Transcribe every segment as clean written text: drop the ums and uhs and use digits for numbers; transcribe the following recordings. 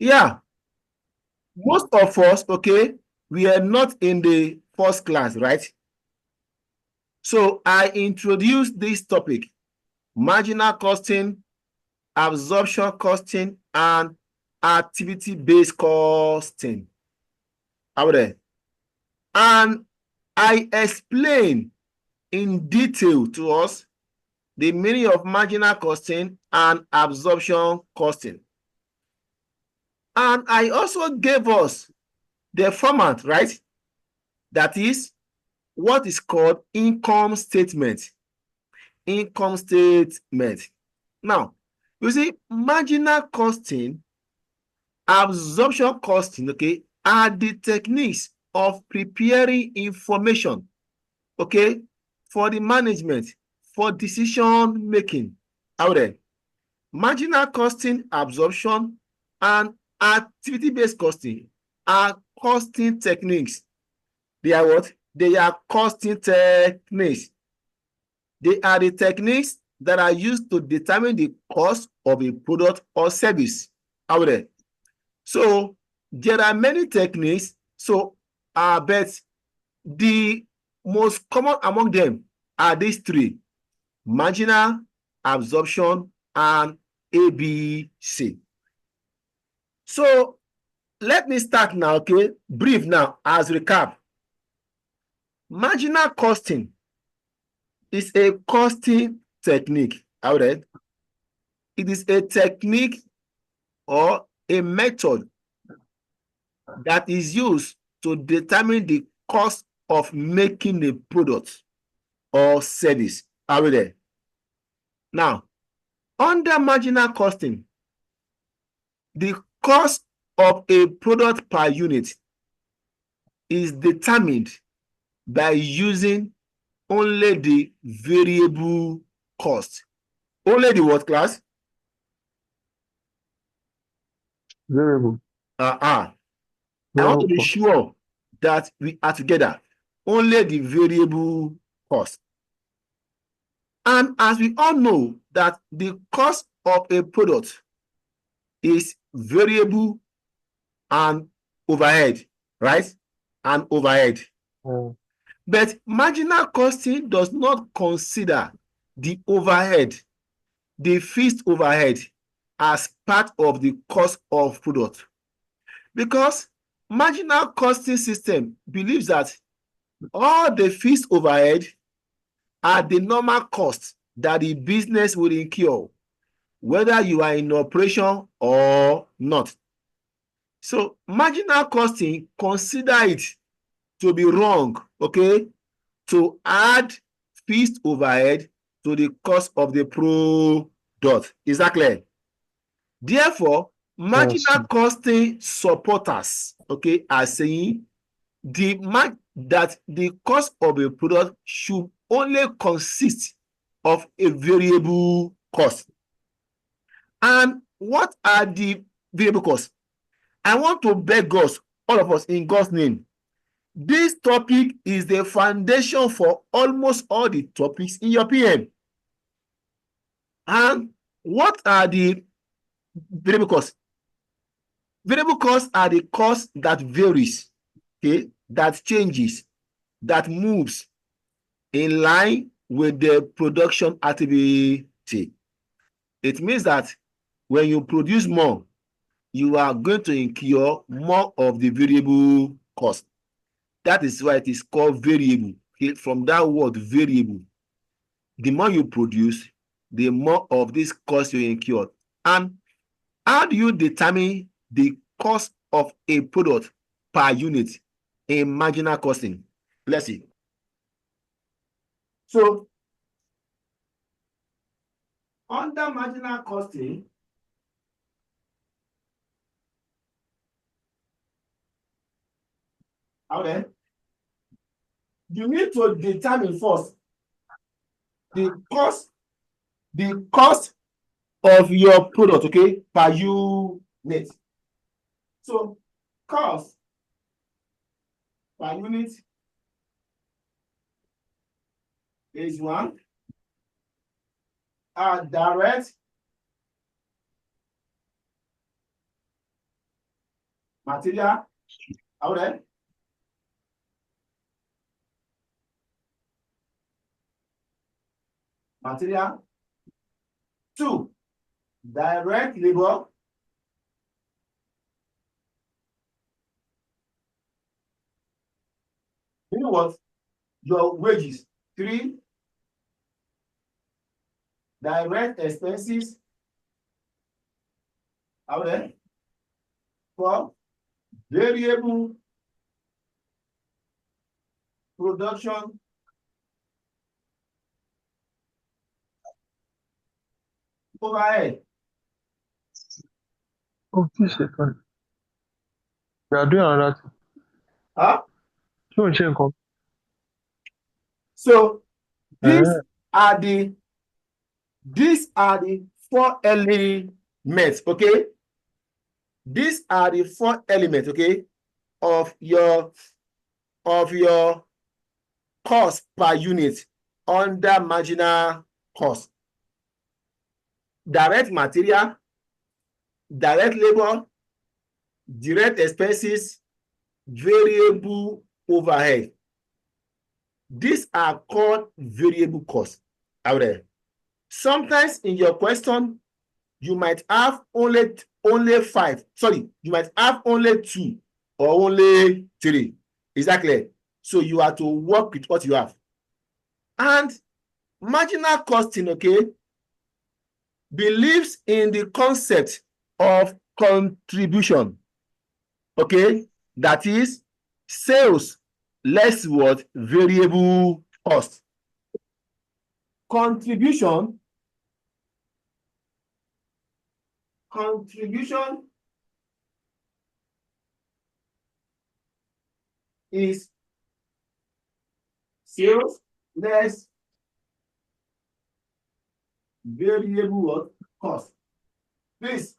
Yeah, most of us, okay, we are not in the first class, right? So I introduced this topic, marginal costing, absorption costing, and activity-based costing. Out there. And I explain in detail to us the meaning of marginal costing and absorption costing. And I also gave us the format, right? That is what is called income statement. Income statement. Now, you see, marginal costing, absorption costing, okay, are the techniques of preparing information, okay, for the management, for decision making out there. Marginal costing, absorption, and activity-based costing are costing techniques. They are what? They are costing techniques. They are the techniques that are used to determine the cost of a product or service out there. So there are many techniques. So but the most common among them are these three: marginal, absorption, and ABC. So let me start now, okay? Brief now as recap. Marginal costing is a costing technique. All right. It is a technique or a method that is used to determine the cost of making a product or service. Are we there? Now, under marginal costing, the cost of a product per unit is determined by using only the variable cost. Only the what, class? Variable. I want to be Cost. sure that we are together. Only the variable cost. And as we all know that the cost of a product is variable and overhead, right? And overhead. But marginal costing does not consider the overhead, the fixed overhead, as part of the cost of product. Because marginal costing system believes that all the fixed overhead are the normal costs that the business will incur, whether you are in operation or not. So marginal costing consider it to be wrong, okay, to add fixed overhead to the cost of the product. Is that clear? Therefore, marginal costing supporters, okay, are saying that the cost of a product should only consist of a variable cost. And what are the variable costs? I want to beg us, all of us, in God's name. This topic is the foundation for almost all the topics in your PM. And what are the variable costs? Variable costs are the cost that varies, okay, that changes, that moves in line with the production activity. It means that when you produce more, you are going to incur more of the variable cost. That is why it is called variable. Okay? From that word variable, the more you produce, the more of this cost you incur. And how do you determine the cost of a product per unit in marginal costing? Let's see. So, under marginal costing, okay, you need to determine first the cost of your product, okay, per unit. So, cost per unit is one. Direct Material. Out there. Material. 2, direct labor. You know what? Your wages. 3, direct expenses. Out there. 4, variable production. Overhead. Oh, 2 seconds. We are doing another thing. Huh? Ṣé So these Eh, are the 4 elements, okay? These are the 4 elements, okay, of your cost per unit under marginal cost. Direct material, direct labor, direct expenses, variable overhead. These are called variable costs. Out there. Sometimes in your question, you might have only 5. Sorry, you might have only 2 or only 3. Is that clear? So you have to work with what you have. And marginal costing, okay, believes in the concept of contribution. Okay, that is sales less what? Variable cost. Contribution is sales less variable cost. Please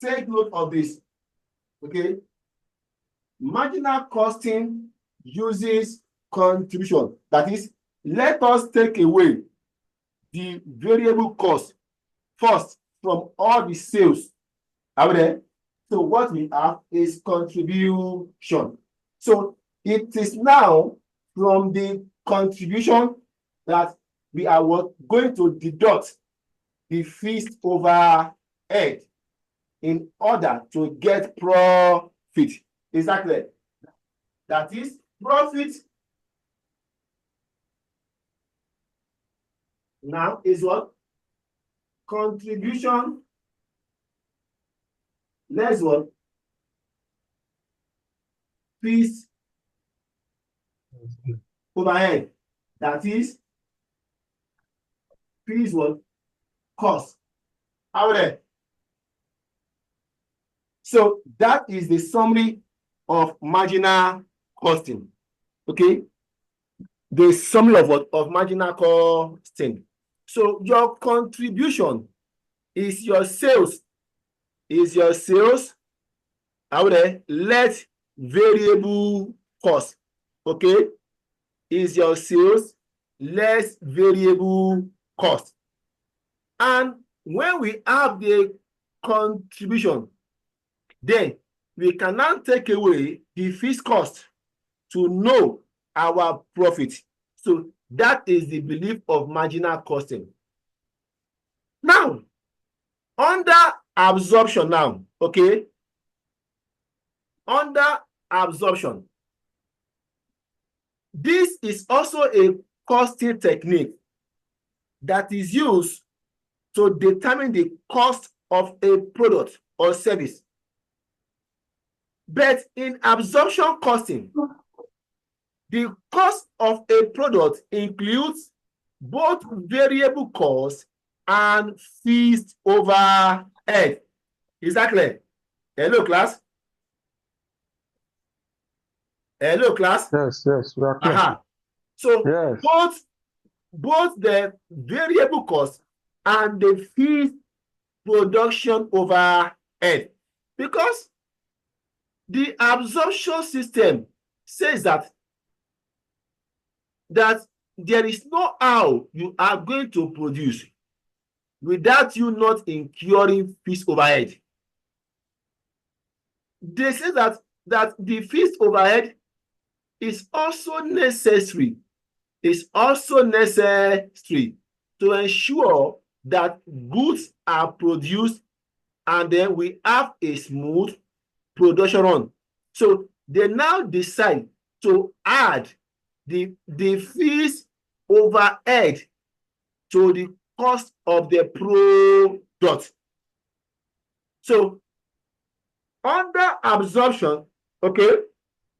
take note of this. Okay. Marginal costing uses contribution. That is, let us take away the variable cost first from all the sales. Are we there? So what we have is contribution. So it is now from the contribution that we are going to deduct the fixed overhead in order to get profit. Is that clear? That is, profit now is what? Contribution less what? Fixed overhead. That is, fixed what? Cost. Out there. So that is the summary of marginal costing. Okay. The summary of what? Of marginal costing. So your contribution is your sales. Out there. Let variable cost. Okay. Is your sales less variable cost. And when we have the contribution, then we can now take away the fixed cost to know our profit. So that is the belief of marginal costing. Now, under absorption now, okay? Under absorption, this is also a costing technique that is used to determine the cost of a product or service. But in absorption costing, the cost of a product includes both variable costs and fixed overhead. Is that clear? Hello, class? Hello, class? Yes, we are clear. So Yes. both the variable cost and the fixed production overhead, because the absorption system says that there is no how you are going to produce without you not incurring fixed overhead. they say that the fixed overhead is also necessary. Is also necessary to ensure that goods are produced and then we have a smooth production run. So they now decide to add the fixed overhead to the cost of the product. So under absorption, okay,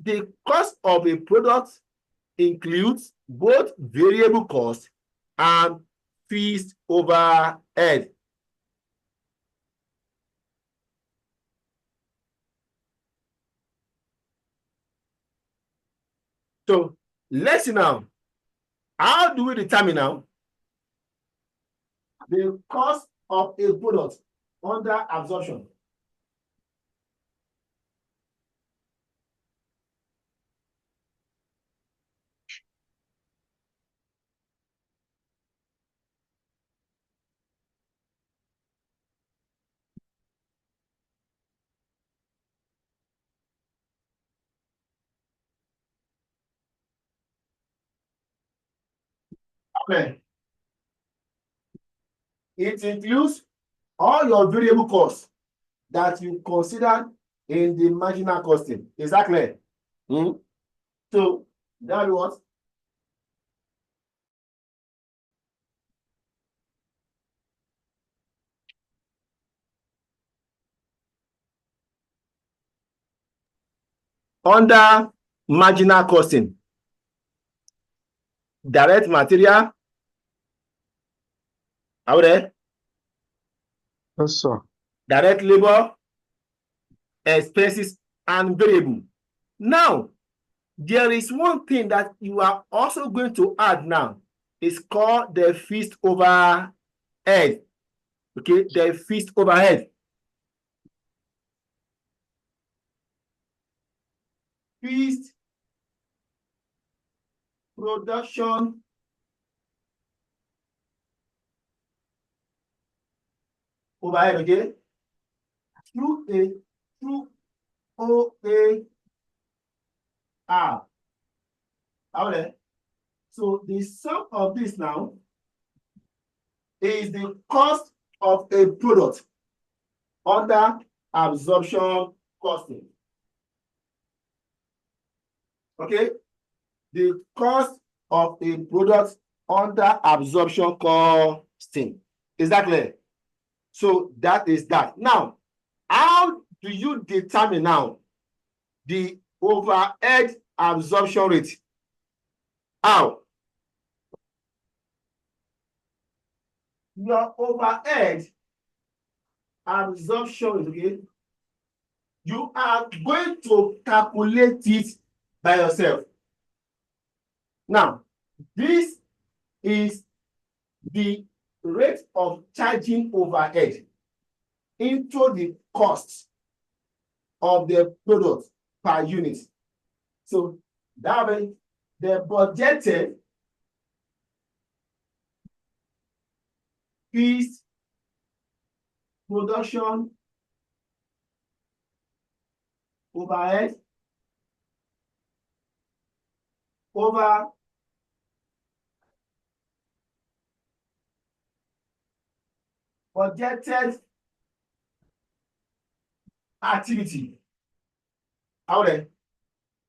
the cost of a product includes both variable cost and fixed overhead. So let's see now, how do we determine now the cost of a product under absorption? Okay. It includes all your variable costs that you consider in the marginal costing. Is that clear? So that was under marginal costing. Direct material. Are we there? Yes, sir. Direct labor, expenses, and variable. Now, there is one thing that you are also going to add now. It's called the fixed overhead. Okay, the fixed overhead. Fixed production overhead, okay? Through OAR. Okay. So the sum of this now is the cost of a product under absorption costing. Okay, the cost of a product under absorption costing. Is that clear? So that is that. Now, how do you determine now the overhead absorption rate? How? Your overhead absorption rate, okay, you are going to calculate it by yourself. Now, this is the rate of charging overhead into the cost of the product per unit. So that way, the budgeted fixed production overhead over budgeted activity. Okay.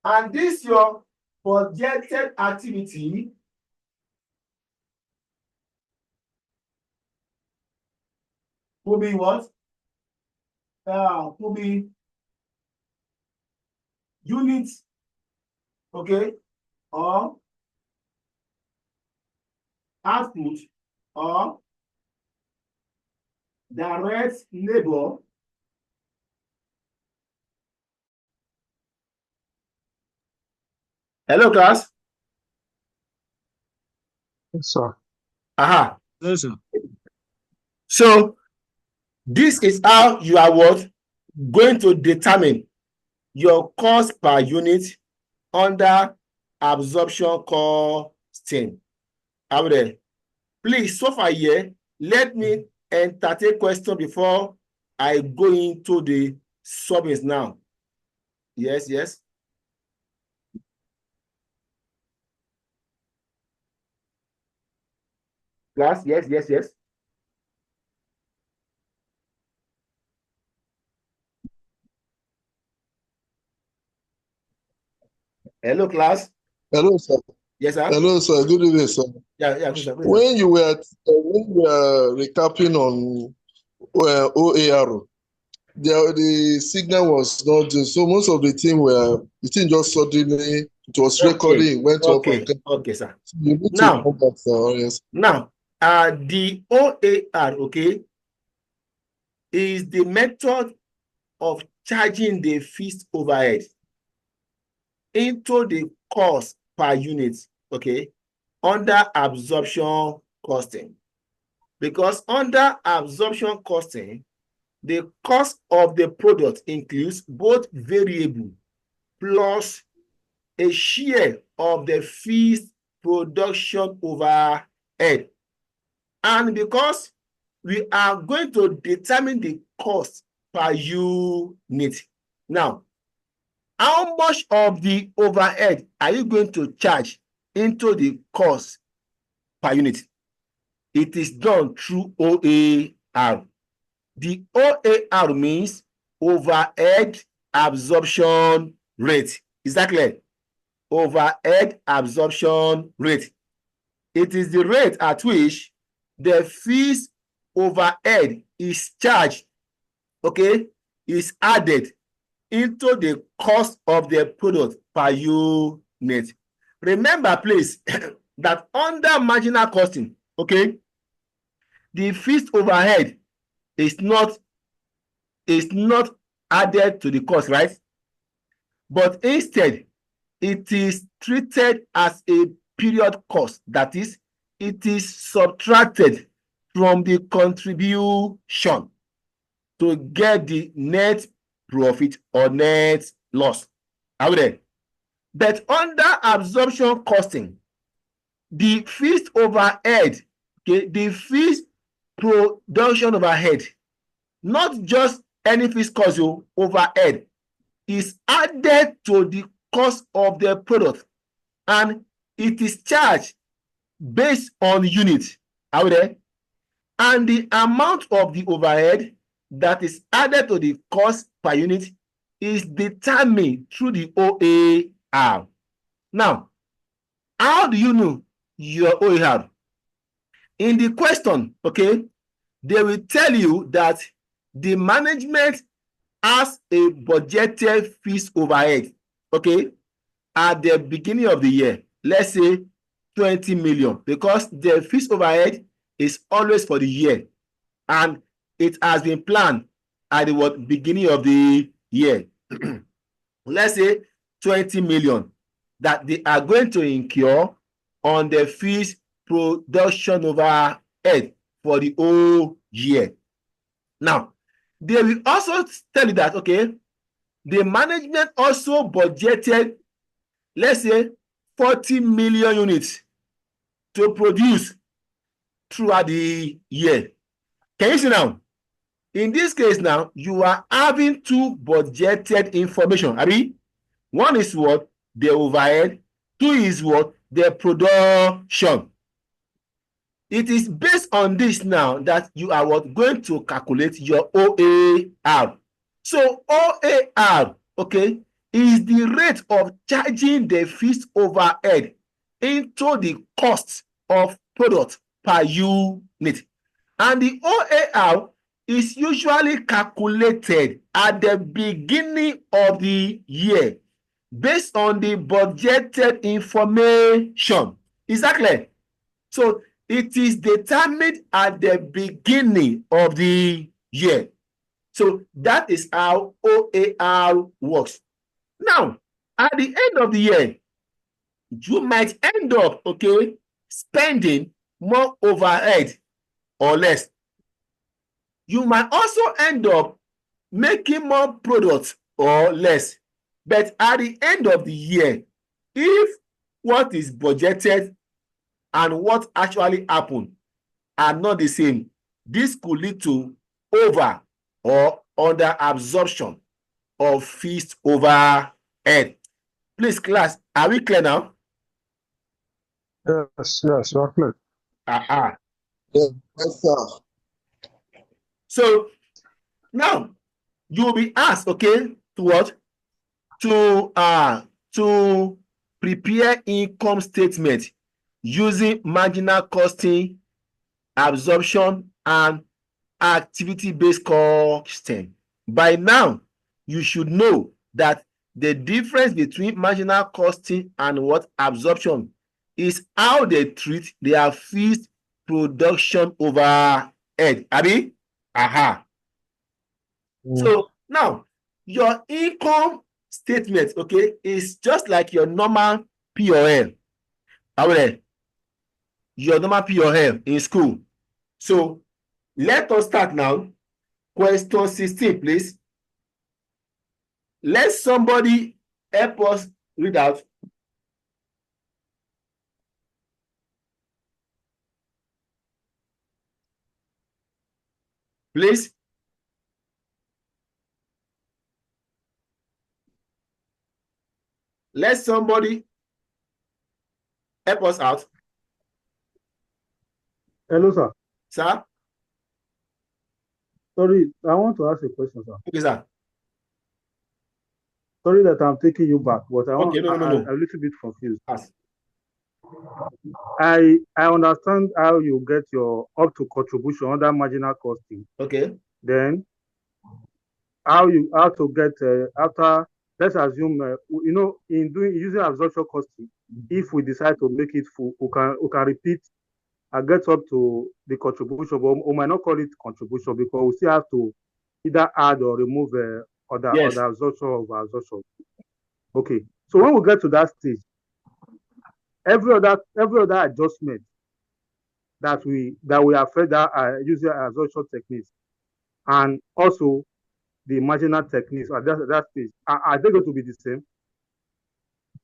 And this your budgeted activity will be what? Will be units, okay, or output, or direct labor Hello, class. Yes, sir. Aha. Yes, sir. So this is how you are what going to determine your cost per unit under absorption costing. Are we there? Please, so far here, let me entertain question before I go into the subjects now. Yes, yes. Class, yes, yes, yes. Hello, class. Hello, sir. Yes, sir. Hello, sir. Good evening, sir. Yeah, good, sir. Good, sir. When you were recapping on OAR, the signal was not so most of the thing just suddenly it was Okay, recording, went off and okay, came. okay, sir. So you need to Now, come back, sir. Yes. now, the OAR, okay, is the method of charging the fixed overhead into the cost per unit, okay, under absorption costing. Because under absorption costing, the cost of the product includes both variable plus a share of the fixed production overhead. And because we are going to determine the cost per unit. Now, how much of the overhead are you going to charge into the cost per unit? It is done through OAR. The OAR means overhead absorption rate. Is that clear? Overhead absorption rate. It is the rate at which the fixed overhead is charged, okay, is added into the cost of the product per unit. Remember, please, that under marginal costing, okay, the fixed overhead is not added to the cost, right? But instead, it is treated as a period cost. That is, it is subtracted from the contribution to get the net profit or net loss. Are we there? But under absorption costing, the fixed overhead, okay, the fixed production overhead, not just any fixed cost overhead, is added to the cost of the product and it is charged based on unit. Are we there? And the amount of the overhead that is added to the cost per unit is determined through the OAR. Now, how do you know your OAR? In the question, okay, they will tell you that the management has a budgeted fixed overhead, okay, at the beginning of the year. Let's say 20 million, because the fixed overhead is always for the year and it has been planned at the beginning of the year. Let's say 20 million that they are going to incur on the fixed production overhead for the whole year. Now, they will also tell you that, okay, the management also budgeted, let's say, 40 million units to produce throughout the year. Can you see now? In this case now, you are having two budgeted information. Abi? One is what? The overhead. Two is what? The production. It is based on this now that you are what? Going to calculate your OAR. So OAR, okay, is the rate of charging the fixed overhead into the cost of product per unit. And the OAR is usually calculated at the beginning of the year based on the budgeted information. Is that clear? So it is determined at the beginning of the year. So that is how OAR works. Now, at the end of the year, you might end up, okay, spending more overhead or less. You might also end up making more products or less. But at the end of the year, if what is budgeted and what actually happened are not the same, this could lead to over or under absorption. of fixed overhead. Please, class, are we clear now? Yes, you are clear. Yes, sir. So now you will be asked, okay, to what? To prepare income statement using marginal costing, absorption, and activity-based costing. By now, you should know that the difference between marginal costing and what absorption is how they treat their fixed production overhead. Abi? Aha. So now your income statement, okay, is just like your normal P&L. Your normal P&L in school. So let us start now. Question 16, please. Let somebody help us read out. Please. Let somebody help us out. Hello, sir. Sir? Sorry, I want to ask a question, sir. Okay, sir. Sorry that I'm taking you back, but I'm Okay, no. a little bit confused. Ask. I understand how you get your up to contribution under marginal costing. Okay. Then how to get after, let's assume in using absorption costing, if we decide to make it full, we can repeat and get up to the contribution, but we might not call it contribution because we still have to either add or remove other absorption of absorption. Okay, so when we get to that stage, every other adjustment that we affect that using absorption techniques and also the marginal techniques at that stage, are they going to be the same?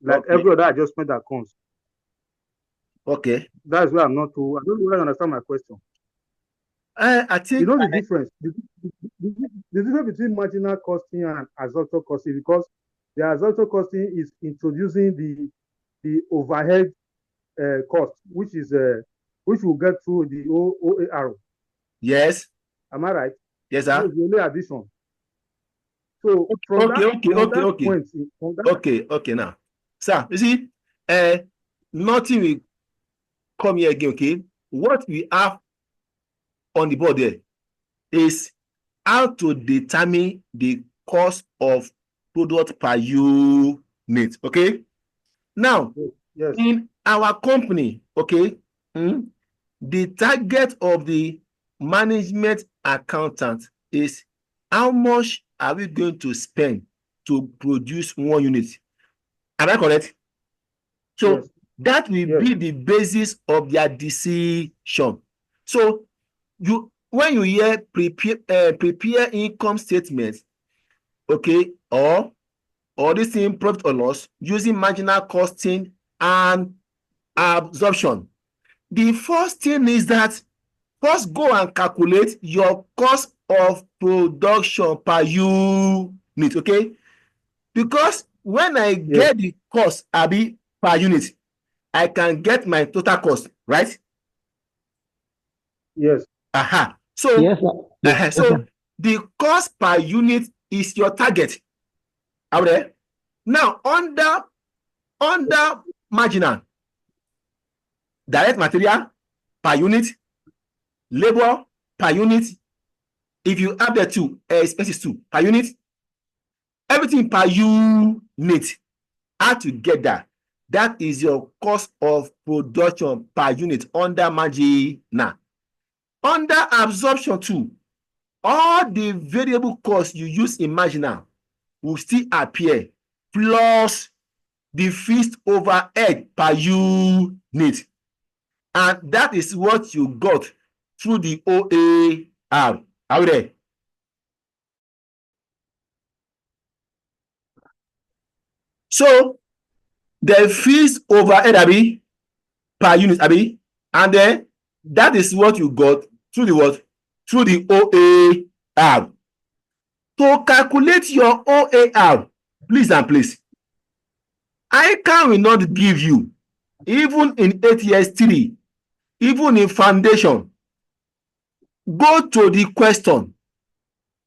Like every other adjustment that comes. Okay. That's where I'm not too. I don't really understand my question. I think you know the difference. The difference between marginal costing and absorption costing, because the absorption costing is introducing the overhead cost, which will get through the OAR. Yes. Am I right? Yes, sir. That's the only addition. So from that point, okay. Now, sir, you see, nothing will come here again. Okay, what we have on the board there is how to determine the cost of product per unit. Okay, now yes. In our company, okay, the target of the management accountant is how much are we going to spend to produce one unit? Am I correct? So yes. That will be the basis of their decision. So when you hear prepare income statement, okay, or this thing profit or loss using marginal costing and absorption, the first thing is that first go and calculate your cost of production per unit, okay? Because when I get the cost abi per unit, I can get my total cost, right? Yes. So yes, so the cost per unit is your target. Okay? Now under marginal, direct material per unit, labor per unit, if you add the two expenses too per unit, everything per unit add together, that is your cost of production per unit under marginal. Under absorption too, all the variable costs you use in marginal will still appear plus the fixed overhead per unit, and that is what you got through the OAR. Are we there? So the fixed overhead abi per unit abi, and then that is what you got through the what? Through the OAR. To calculate your OAR, please and please, ICANN will not give you, even in 8 years 3, even in foundation. Go to the question.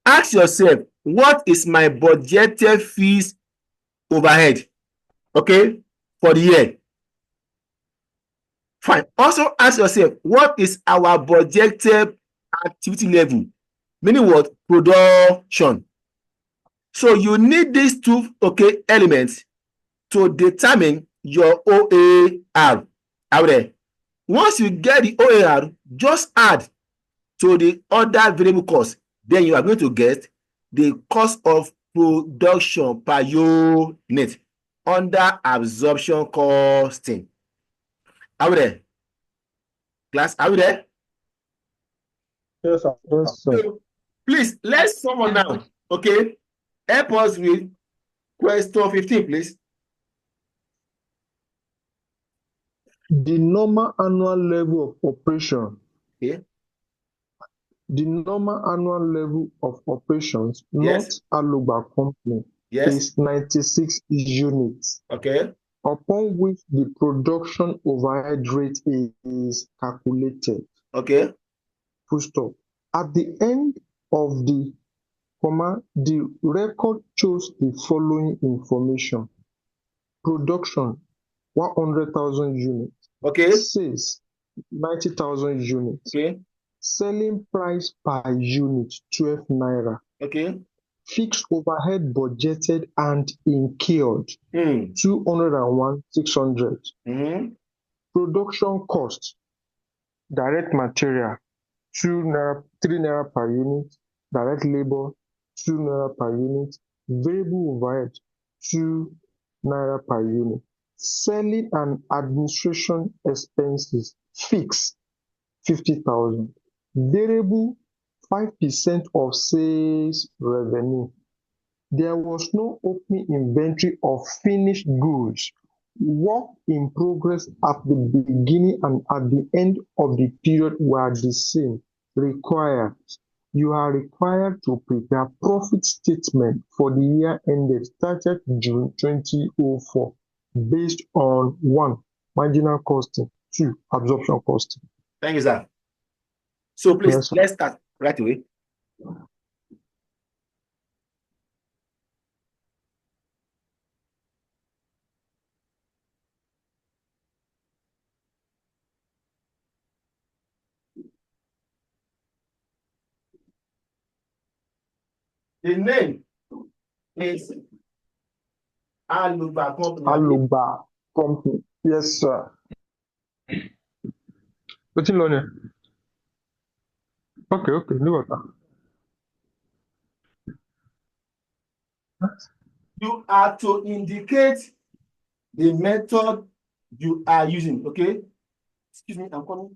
Ask yourself, what is my budgeted fees overhead, okay, for the year? Fine. Also ask yourself, what is our budgeted activity level? Meaning what? Production. So you need these two, okay, elements to determine your OAR. Out there. Once you get the OAR, just add to the other variable cost. Then you are going to get the cost of production per unit under absorption costing. Are we there? Class, are we there? Yes, sir. Yes, sir. So, please, let's someone now, okay? Help us with question 15, please. The normal annual level of operation. Okay. The normal annual level of operations, Yes. not Alogba company, Yes. is 96 units, Okay. upon which the production overhead rate is calculated. Okay. Full stop. At the end of the record shows the following information. Production, 100,000 units. Okay. Sales, 90,000 units. Okay. Selling price per unit, 12 naira. Okay. Fixed overhead budgeted and incurred, 201,600. Production cost, direct material, 3 naira per unit. Direct labor, 2 naira per unit. Variable overhead, 2 naira per unit. Selling and administration expenses, fixed, 50,000. Variable, 5% of sales revenue. There was no opening inventory of finished goods. Work in progress at the beginning and at the end of the period were the same. You are required to prepare profit statement for the year ended 30th June 2004 based on 1. Marginal costing, 2. Absorption costing. Thank you, sir. So please, Yes, sir. let's start right away. The name is Alogba company. Alogba company. Yes, sir. What's in London? Okay, no water. You are to indicate the method you are using, okay? Excuse me, I'm coming.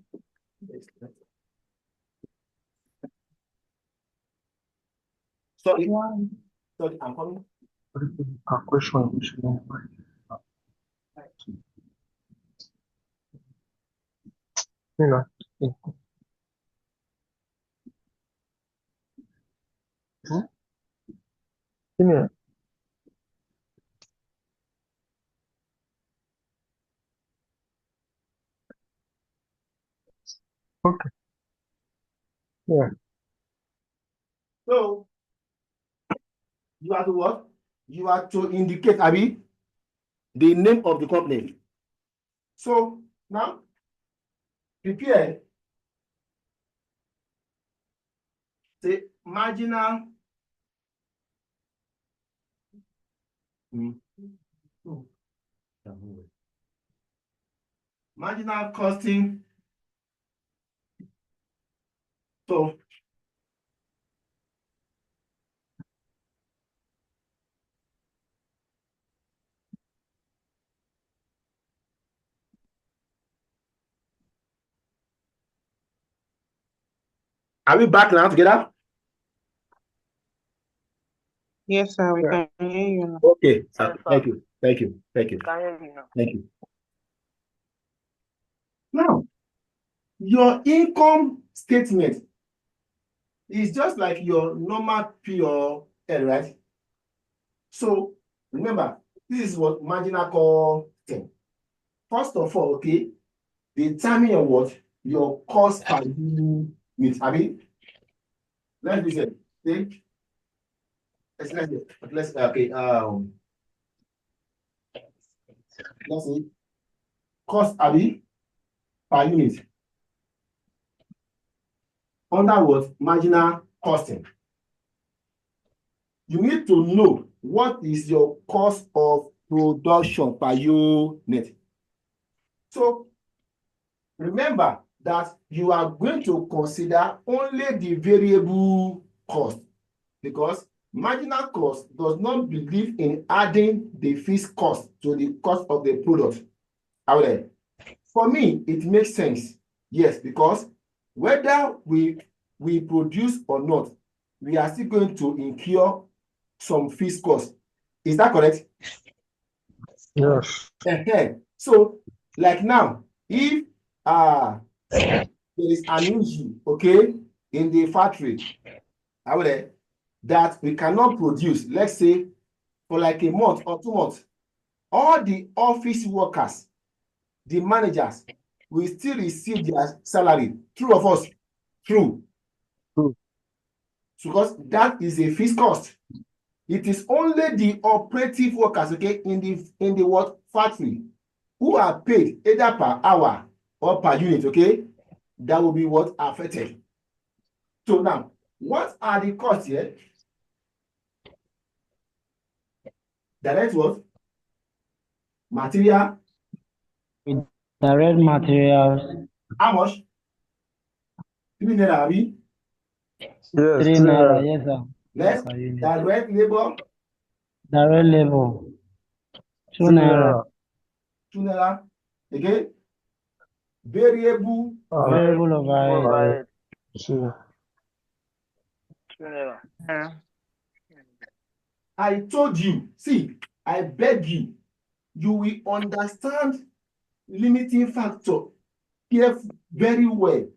Sorry, I'm coming. A question. You know. Yeah. Okay. Yeah. So you are to what? You are to indicate, Abi, the name of the company. So now prepare the marginal marginal costing. So are we back now together? Yes, sir, we can hear you now. Okay, sir. Thank you. Can hear you now. Thank you. Now, your income statement is just like your normal P or L, right? So remember, this is what marginal costing. First of all, okay, determine your what? Your cost per unit. I mean, let's do it. Okay, let's okay. Let's say cost per unit. Under what? Marginal costing. You need to know what is your cost of production per unit. So remember that you are going to consider only the variable cost, because marginal cost does not believe in adding the fixed cost to the cost of the product. However, for me, it makes sense. Yes, because whether we produce or not, we are still going to incur some fixed cost. Is that correct? Yes. So, like now, if there is an issue, okay, in the factory, that we cannot produce, let's say, for like a month or 2 months, all the office workers, the managers, will still receive their salary. True of us? True. True. Because that is a fixed cost. It is only the operative workers, okay, in the what factory, who are paid either per hour or per unit, okay, that will be what affected. So now, what are the costs here? Direct what? Material. Direct materials. How much? 3 naira, abi? Yes. 3 naira, yes, sir. Next, Per unit. direct labor. Direct labor. 2 2 naira. 2 naira. Again, variable. Variable overhead. See. 2 naira. I told you, see, I beg you, you will understand limiting factor here very well,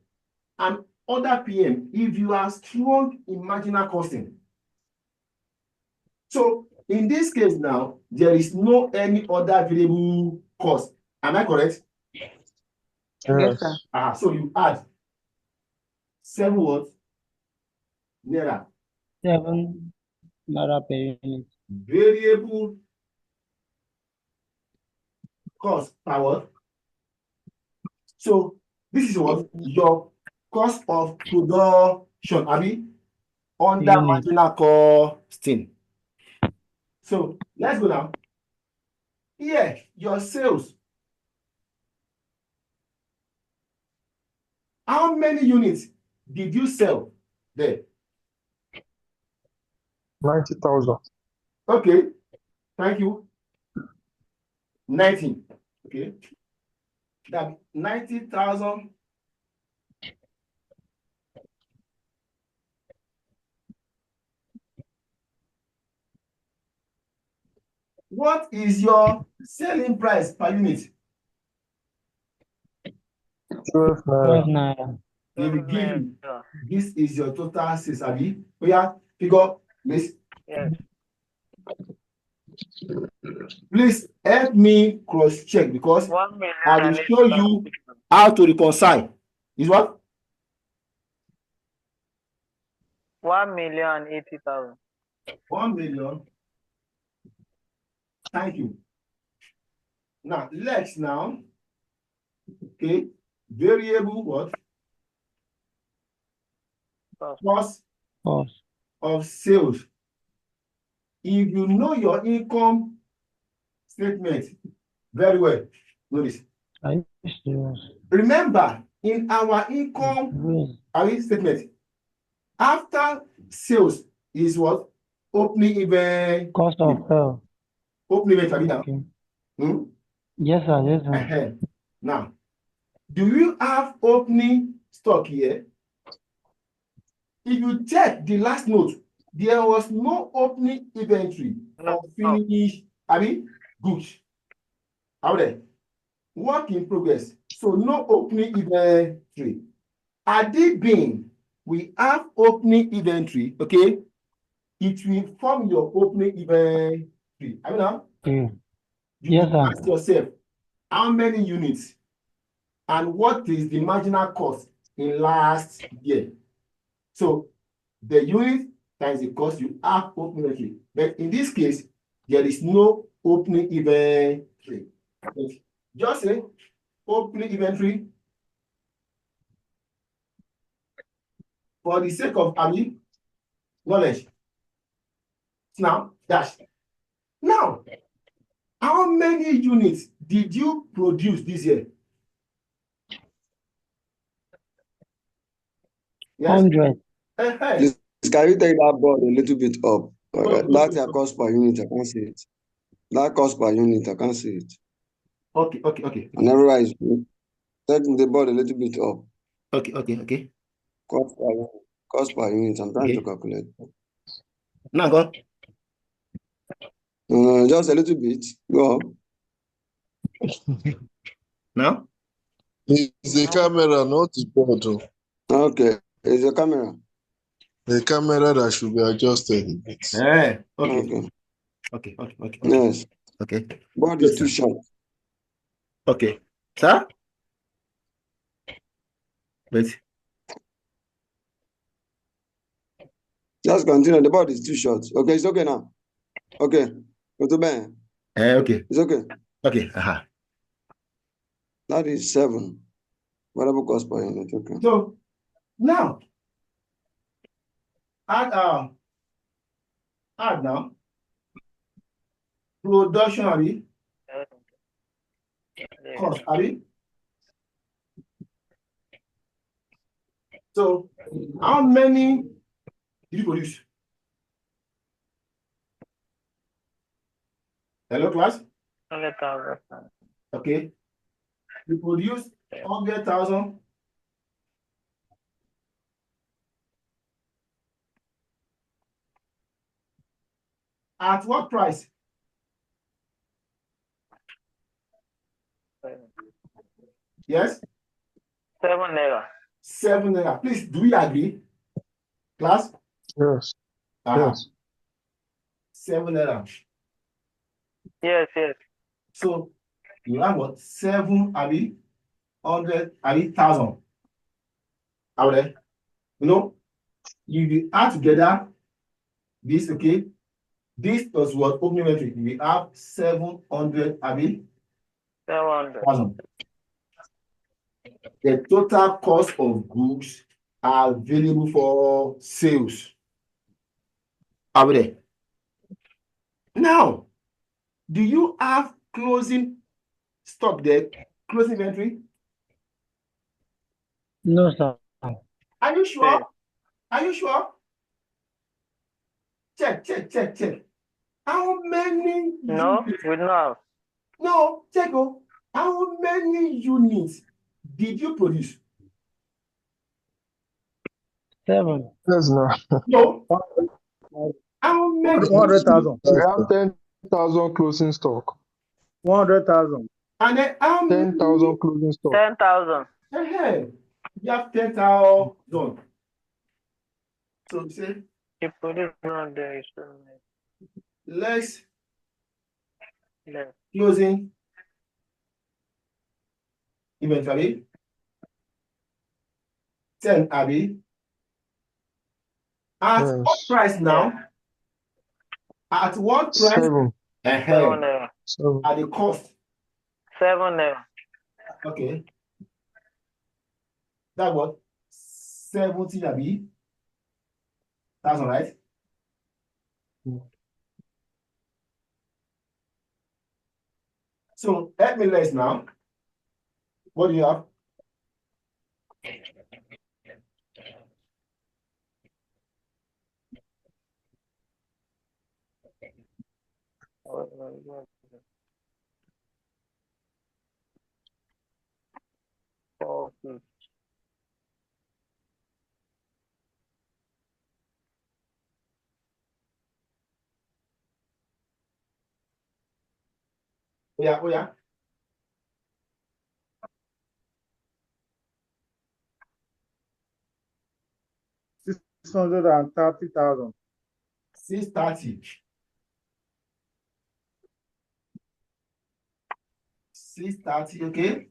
and other PM if you are strong in marginal costing. So in this case now, there is no any other variable cost. Am I correct? Yes, sir. So you add 7 what? Naira. 7 naira per unit. Variable cost per what? So this is what? Your cost of production, abi, under Unit. marginal costing. So let's go now. Here, your sales. How many units did you sell there? 90,000. Okay, thank you. 19. Okay. That 90,000. What is your selling price per unit? 12 12 naira. naira. They will give you. This is your total sales, abi. Oh yeah, figure, please. Yes. Please help me cross-check, because 1 million I will and show you how to reconcile. Is what? 1,080,000. 1 million. Thank you. Now, let's now. Okay. Variable what? Cost Cost. of sales. If you know your income statement very well, notice. Are you serious? Remember, in our income statement, after sales is what? Opening event. Cost of sale. Opening event, Okay. now. Yes, sir. Yes, sir. Now, do you have opening stock here? If you check the last note, there was no opening inventory of finished, goods. Out there. Work in progress. So no opening inventory. At the bin, we have opening inventory, okay? it will form your opening inventory. I mean, now, you Yes, will sir. ask yourself, how many units and what is the marginal cost in last year? So the unit times the cost you have opening inventory. But in this case, there is no opening inventory. Just say opening inventory for the sake of knowledge. Now, dash. Now, how many units did you produce this year? Yes. 100. Please, can you take that board a little bit up? That's your Okay, cost per unit. I can't see it. That cost per unit, I can't see it. okay. And everywhere is taking the board a little bit up. Okay. Cost per unit. Cost per unit. I'm trying to Okay. calculate. Now go. No, just a little bit. Go up. Now. It's the camera, not the board. Okay. It's your camera. The camera that should be adjusted. Okay. Yes. Okay. Board is too short. Okay. Sir? Wait. Just continue. The board is too short. Okay, it's okay now. Okay. Go to bed. Okay. It's okay. Okay. That is 7. Variable cost per unit. Okay. So now add now production cost So how many did you produce? Hello, class? 100,000. Okay. You produce 100,000. At what price? Yes? 7 naira. 7 naira. Please, do we agree? Class? Yes. Yes. 7 naira. Yes. So you have what? 7,100,000. Out there. You know, if you add together this, okay, this plus what opening inventory, we have 700,000. 700. The total cost of goods are available for sales. Are we there? Now, do you have closing stock there? Closing inventory? No, sir. Are you sure? Yes. Are you sure? Check. How many No, units? we don't have. No, check. How many units did you produce? 7. Yes, no. No. How many? 100,000. We have 10,000 closing stock. 100,000. And then how 10,000 many? closing stock. 10,000. You have 10,000. So say, You put it on there. let's Less. closing inventory 10 Abby. At Yes. what price now? At what price? 7. 7 naira. 7. At the cost. 7 naira. Okay. That what? 70 Abby. That's all right. So help me less now. What do you have? Oh yeah. 630,000. 630. 630, okay?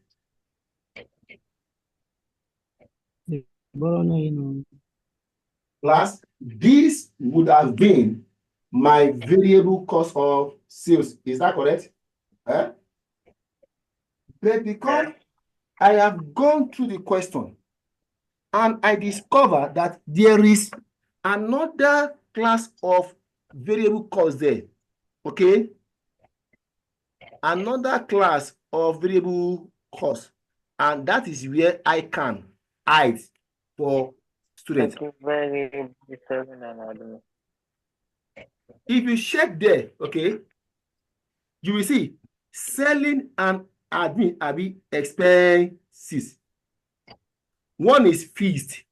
Class, this would have been my variable cost of sales. Is that correct? Eh? But because I have gone through the question and I discovered that there is another class of variable cost there, okay? Another class of variable cost, and that is where I can hide for students. Okay, very seven and admin. If you check there, okay, you will see selling and admin abi expenses. One is fixed.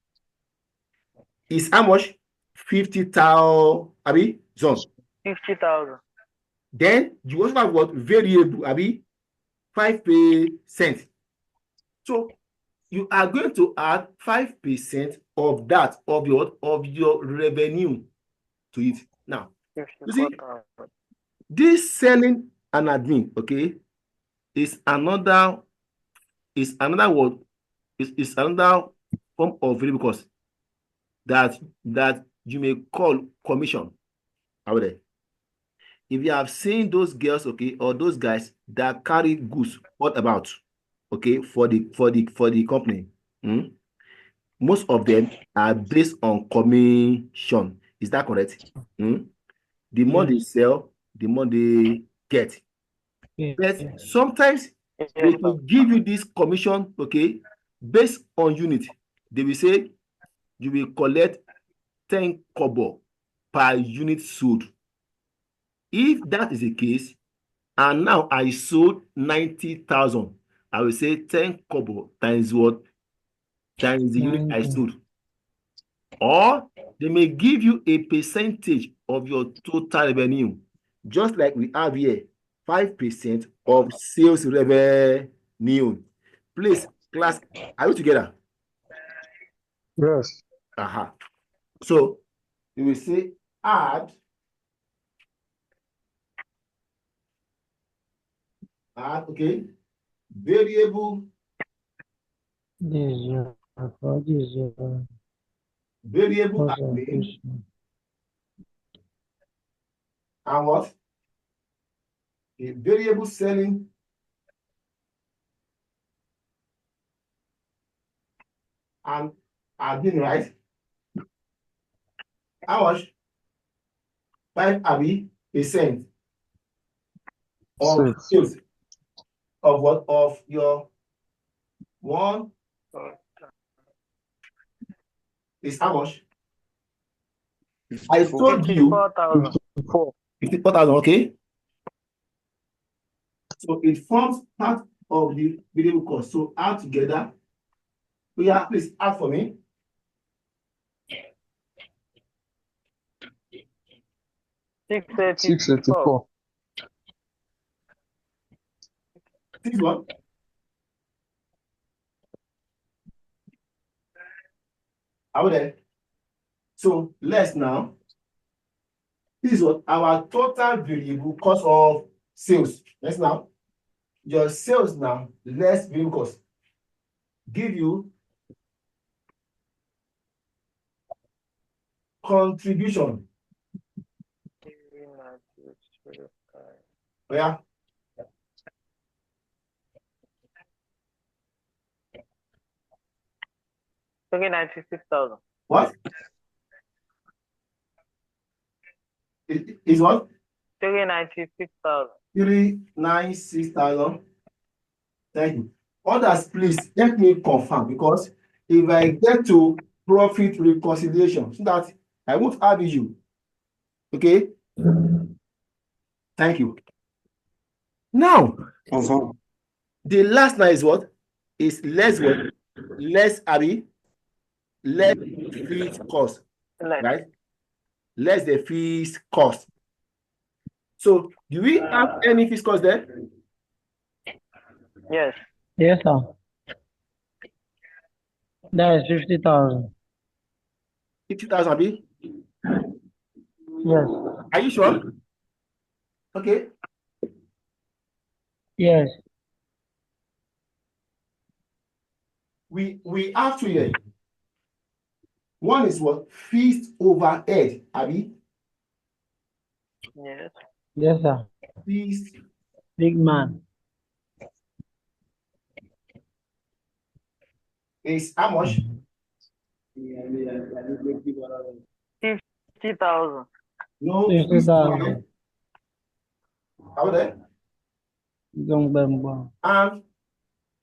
Is how much? 50,000 abi zone. 50,000. Then you also have what? Variable abi 5%. So you are going to add 5% of that of your revenue to it. Now, you see, 54,000. this selling and admin, okay, is another word, is another form of variable cost that you may call commission out there. If you have seen those girls, okay, or those guys that carry goods, what about, okay, for the company? Most of them are based on commission. Is that correct? The more they sell, the more they get. But sometimes they will give you this commission, okay, based on unit. They will say you will collect 10 kobo per unit sold. If that is the case, and now I sold 90,000, I will say 10 kobo times what? Times the unit I sold. Or they may give you a percentage of your total revenue, just like we have here, 5% of sales revenue. Please, class, are you together? Yes. So you will say add okay, variable admin and what? A variable selling and admin, right? How much? 5% of sales of what? Of your one is how much? I told you 54,000. 54,000, okay? So it forms part of the variable cost. So add together. Yeah, please add for me. 684. This one. Are we there? So let's now. This is what our total variable cost of sales. Let's now. Your sales now less variable cost give you contribution. Yeah. Okay, 96,000. What? Is what? 396,000. 396,000. Thank you. Others, please let me confirm, because if I get to profit reconciliation, so that I won't have issue. Okay. Thank you. Now, Confirm. the last line is what? Is less what? Less Abby, less fees cost, right? Less the fees cost. So, do we have any fees cost there? Yes. Yes, sir. That is 50,000. 50,000 Abby. Yes. Are you sure? Okay. Yes. We have two here. One is what? Fixed overhead, Abi. Yes. Yes, sir. Fixed Big man. is how much? 50,000. No, 50,000. How there? Zongbembo. And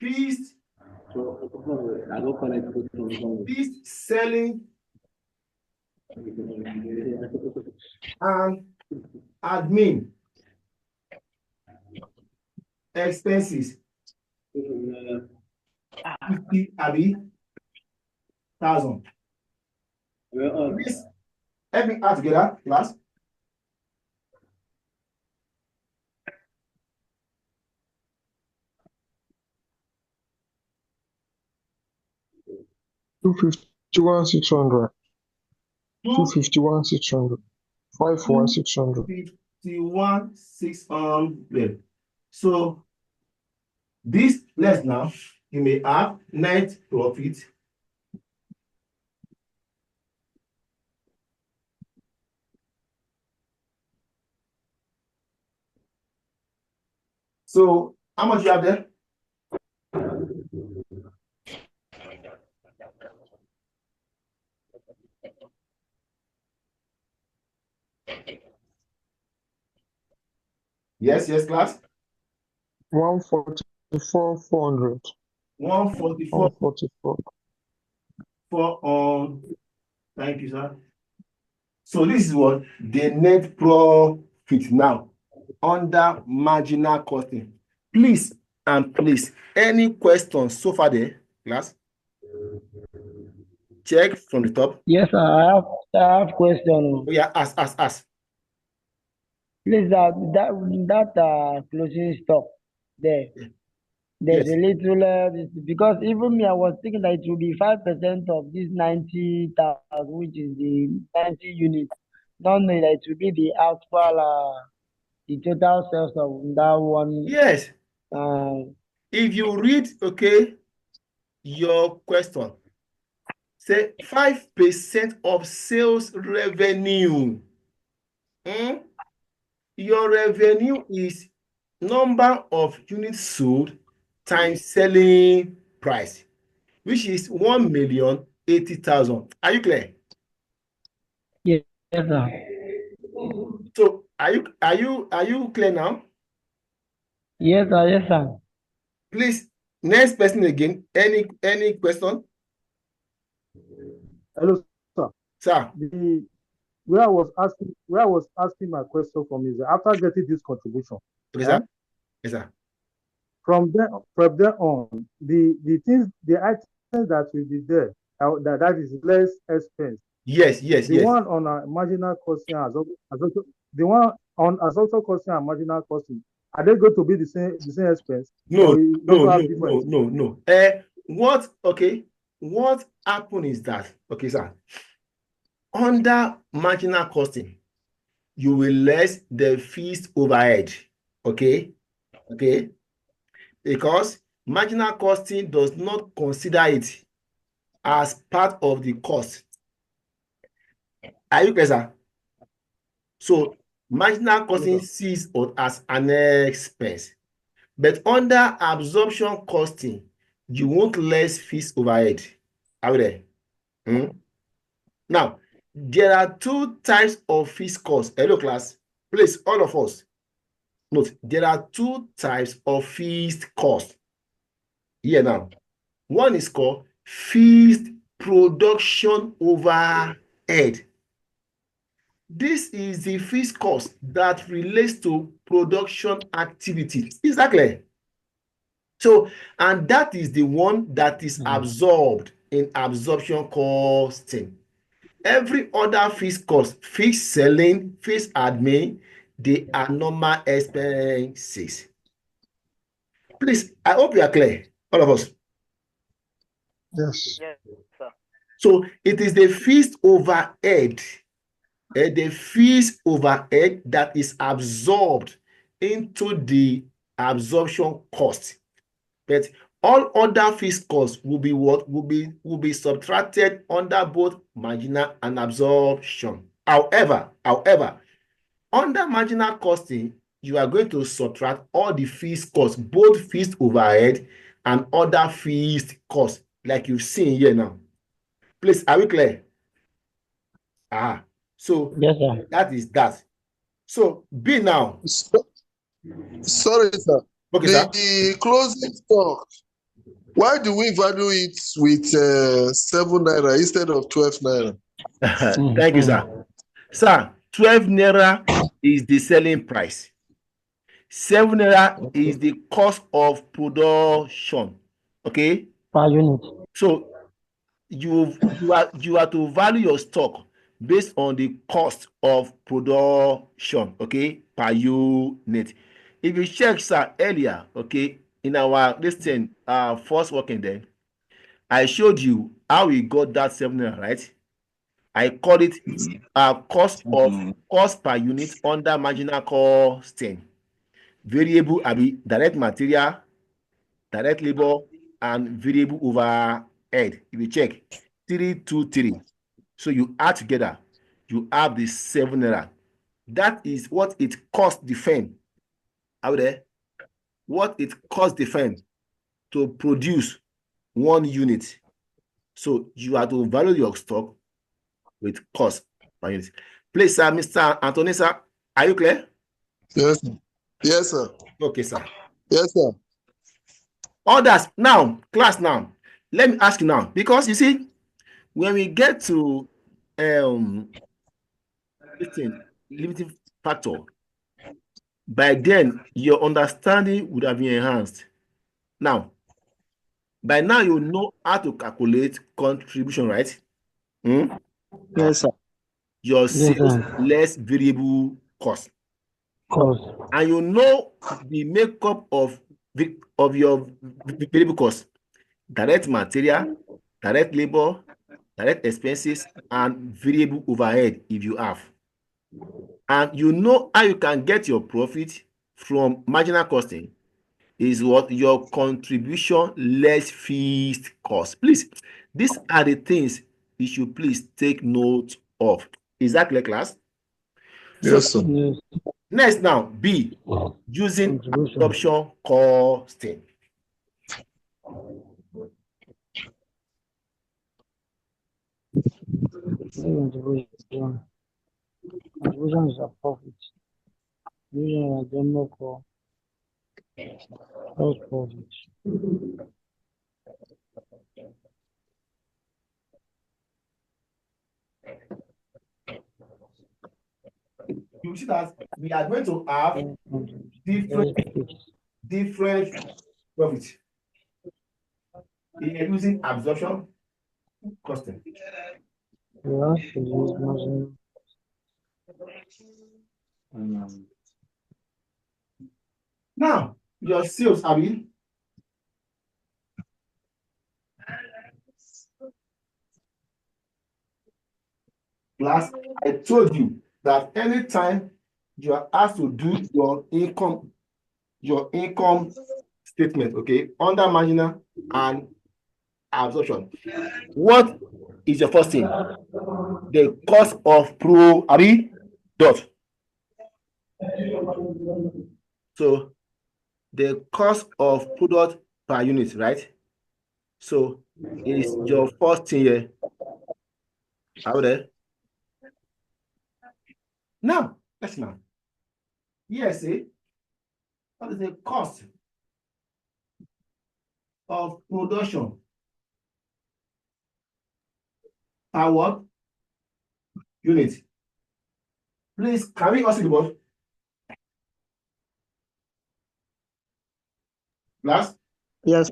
fixed selling and admin expenses. 50 Abi thousand. Please help me add together, class. $251,600. Two 251,600. 51,600. 51,600. So this less now, you may have net profit. So how much you have there? Yes, class. 144,400. 144 144. on. Thank you, sir. So this is what the net profit now under marginal costing. Please, any questions so far there, class? Check from the top. Yes, sir. I have question. Oh, yeah, ask. Please, that closing stock there. There's Yes. a little because even me, I was thinking that it will be 5% of this 90,000, which is the 90 units. Not knowing that it will be the actual the total sales of that one. Yes. Uh, If you read, okay, your question, say 5% of sales revenue. Your revenue is number of units sold times selling price, which is 1,080,000. Are you clear? yes, sir. So are you clear now? Yes, sir. Yes, sir. Please, next person again. Any question? Hello, sir. Sir. Where I was asking my question from is after getting this contribution. Okay, sir. Yes, sir. From there on, the items that will be there, that is less expense. Yes. The one on marginal costing the one on assumption costing and marginal costing, are they going to be the same expense? No. What happened is that, okay, sir, under marginal costing, you will less the fixed overhead, okay, because marginal costing does not consider it as part of the cost. Are you clear, sir? So marginal costing sees it as an expense, but under absorption costing, you won't less fixed overhead. Are we there? Now, there are two types of fixed costs. Hello, class. Please, all of us, note, there are two types of fixed costs. Here now. One is called fixed production overhead. This is the fixed cost that relates to production activity. Is that clear? So, and that is the one that is absorbed in absorption costing. Every other fixed cost, fixed selling, fixed admin, they are normal expenses. Please, I hope you are clear, all of us. Yes. Yes, sir. So it is the fixed overhead the fees overhead that is absorbed into the absorption cost. But all other fees costs will be what? Will be subtracted under both marginal and absorption. However, under marginal costing, you are going to subtract all the fees costs, both fees overhead and other fees costs, like you've seen here now. Please, are we clear? So Yes, sir. that is that. So B now. Sorry, sir. Okay, sir. The closing stock, why do we value it with 7 naira instead of 12 naira? Thank you, sir. Sir, 12 naira is the selling price. 7 naira is the cost of production. Okay? Per unit. So you are to value your stock based on the cost of production, okay, per unit. If you check, sir, earlier, okay, in our first working day, I showed you how we got that 7 naira, right? I call it cost per unit under marginal costing. Variable direct material, direct labor, and variable overhead. If you check 323, so you add together, you have the 7 naira. That is what it costs the firm out there. What it costs the firm to produce 1 unit. So you have to value your stock with cost per unit. Please, sir, Mr. Anthony, sir, are you clear? Yes, sir. Yes, sir. Okay, sir. Yes, sir. Others now, class now. Let me ask you now, because you see, when we get to limiting factor, by then your understanding would have been enhanced. Now, by now you know how to calculate contribution, right? Yes, sir. Your Yes, sales sir. less variable cost. Cost. And you know the makeup of your variable cost: direct material, direct labor, direct expenses, and variable overhead if you have. And you know how you can get your profit from marginal costing is what? Your contribution less fixed cost. Please, these are the things you should please take note of. Is that clear, class? Yes, sir. Yes. Next now, B, using Contribution. absorption costing. Contribution. Contribution is a profit. Contribution is a general for gross profit. You see that we are going to have different profits. We are using absorption costing. Yes, we use marginal. Now, your sales, Abi. Class, I told you that anytime you are asked to do your income statement, okay, under marginal and absorption, what is your first thing? The cost of dot. So the cost of product per unit, right? So it is your first thing here. Out there. Now, let's now. Yes, see, what is the cost of production per what unit? Please, can we also the board? Class? Yes.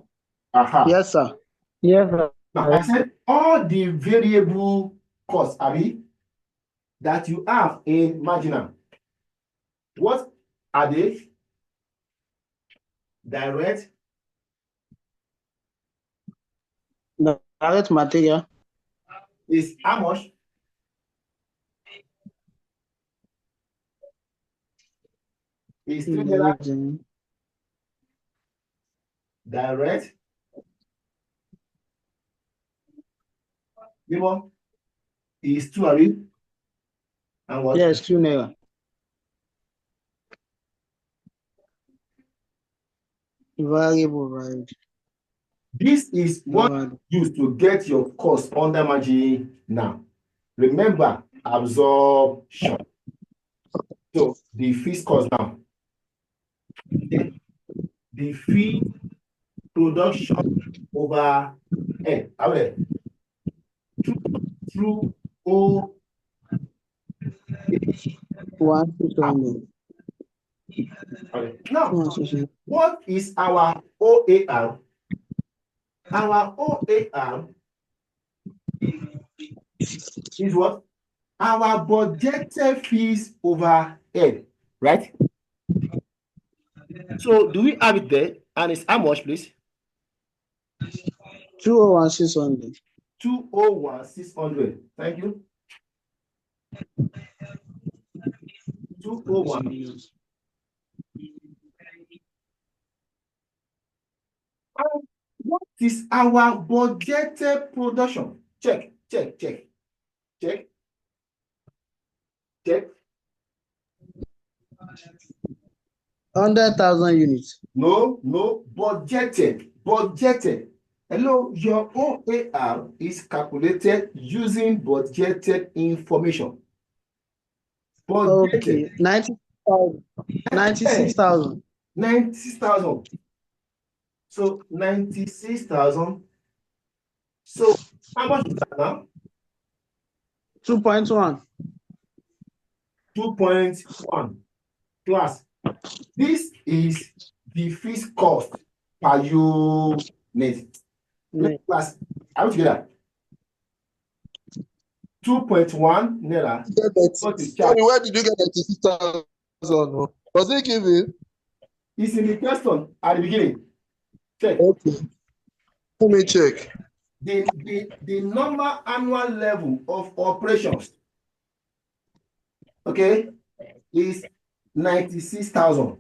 Yes, sir. Yes, sir. Now, I said all the variable costs, Abi, that you have in marginal. What are they? Direct. Direct material Is how much? is 3 naira direct. Labor is 2, are we? And what? Yes, 2 naira. Variable, right? This is what you use to get your cost under margin now. Remember, absorption. So the fixed cost now. The fee production over N. Through O. 1,600. Now, what is our OAR? Our OAR is what? Our budgeted fees over N, right? So do we have it there? And it's how much, please? 201,600. 201,600. Thank you. 201. What is our budgeted production? Check. 100,000 units. No, budgeted. Hello, your OAR is calculated using budgeted information. Okay, 96,000. 96,000. So 96,000. So how much is that now? 2.1. 2.1. Class. This is the fixed cost per unit. Class, are we together? 2.1 naira. Where did you get 96,000? Was it given? It's in the question at the beginning. Check. Okay. Let me check. The normal annual level of operations, okay, is 96,000.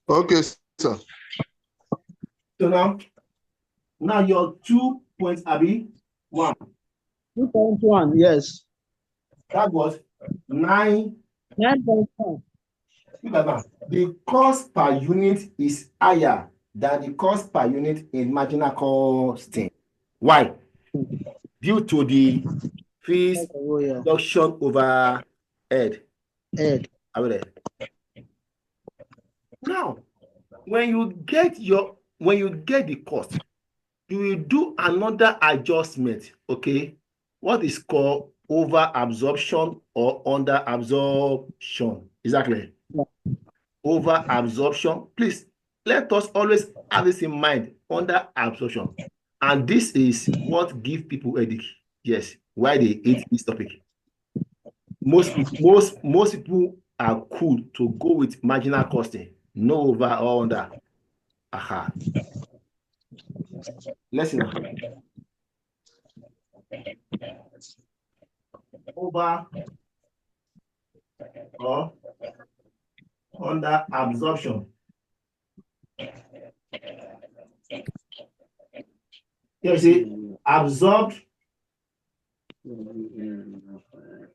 Okay, sir. So now your 2.1. 2.1, yes. That was 9. 9.1. Look at that. The cost per unit is higher than the cost per unit in marginal costing. Why? Due to the fees reduction over head. Now, when you get the cost, you will do another adjustment, okay? What is called over absorption or under absorption. Exactly. Yeah. Over absorption. Please let us always have this in mind, under absorption. And this is what gives people headache. Yes, why they hate this topic. Most people are cool to go with marginal costing, no over or under. Aha. Listen. Over or under absorption. You see, absorbed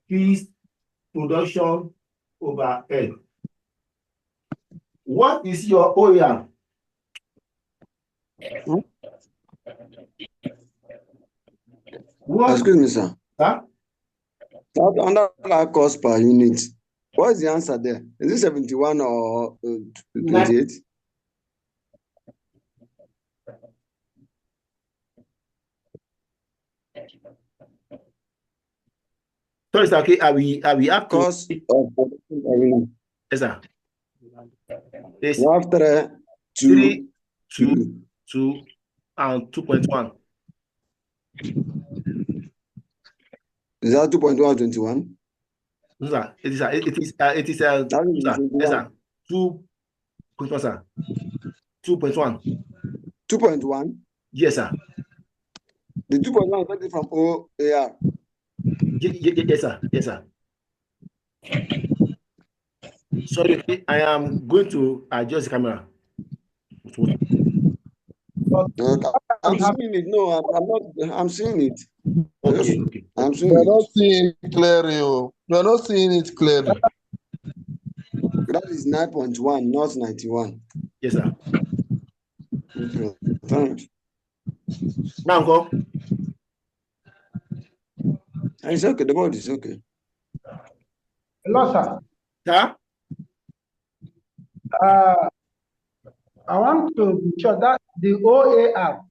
fees production over head. What is your OER? Excuse me, sir. Huh? Under that cost per unit, what is the answer there? Is it 71 or 28? So it's okay. Are we have cost of production per unit? Yes, sir. Yes. You have 3, 2, and 2.1. Is that 2.1 21? No, sir. It is sir. Yes, sir. 2.1, sir. 2.1. 2.1? Yes, sir. The 2.1 is from OAR. Yes, sir. Yes, sir. Sorry, I am going to adjust the camera. I'm seeing it. No, I'm not. I'm seeing it. Okay. I'm We seeing are it. not seeing it clearly. Oh. We are not seeing it clearly. That is 9.1, not 91. Yes, sir. Okay. Thanks. Now go. It's okay. The board is okay. Hello, sir. Sir? I want to be sure that the OAR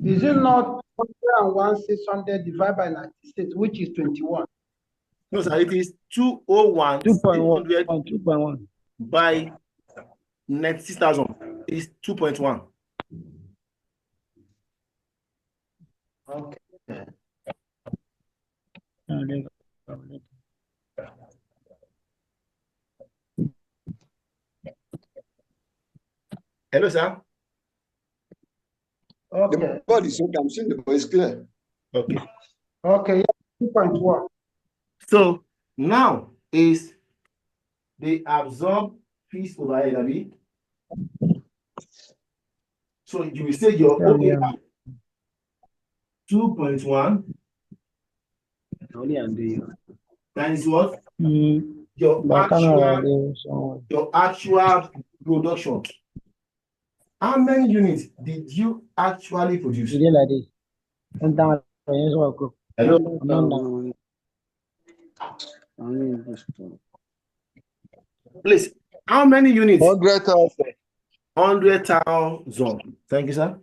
is it not 101,600 divided by 96, which is 21? No, sir. It is 201 2.1. 600 2.1. by 96,000 is 2.1. Okay. Hello, sir. Okay. The board is okay. I'm seeing the board is clear. Okay. Okay. Yeah, 2.1. So now is the absorb fees overhead, Abi. So you will say your OAR 2.1 times what? Your actual production. How many units did you actually produce? Like this. Hello? Please, how many units? 100,000. 100,000. Thank you, sir.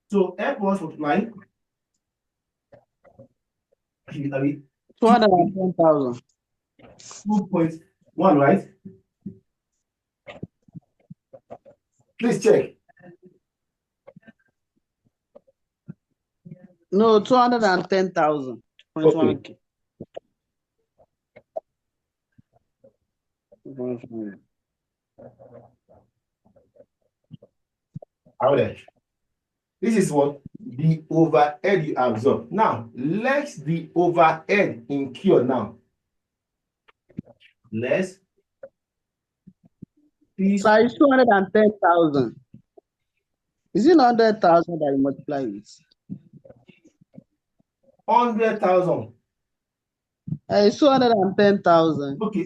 So F was multiply. 210,000. 2.1, right? Please check. No, 210,000. Okay. This is what the overhead you absorb. Now, let's the overhead incur now. Let's So it's 210,000. Is it 100,000 that you multiply with? 100,000. It's 210,000. Okay.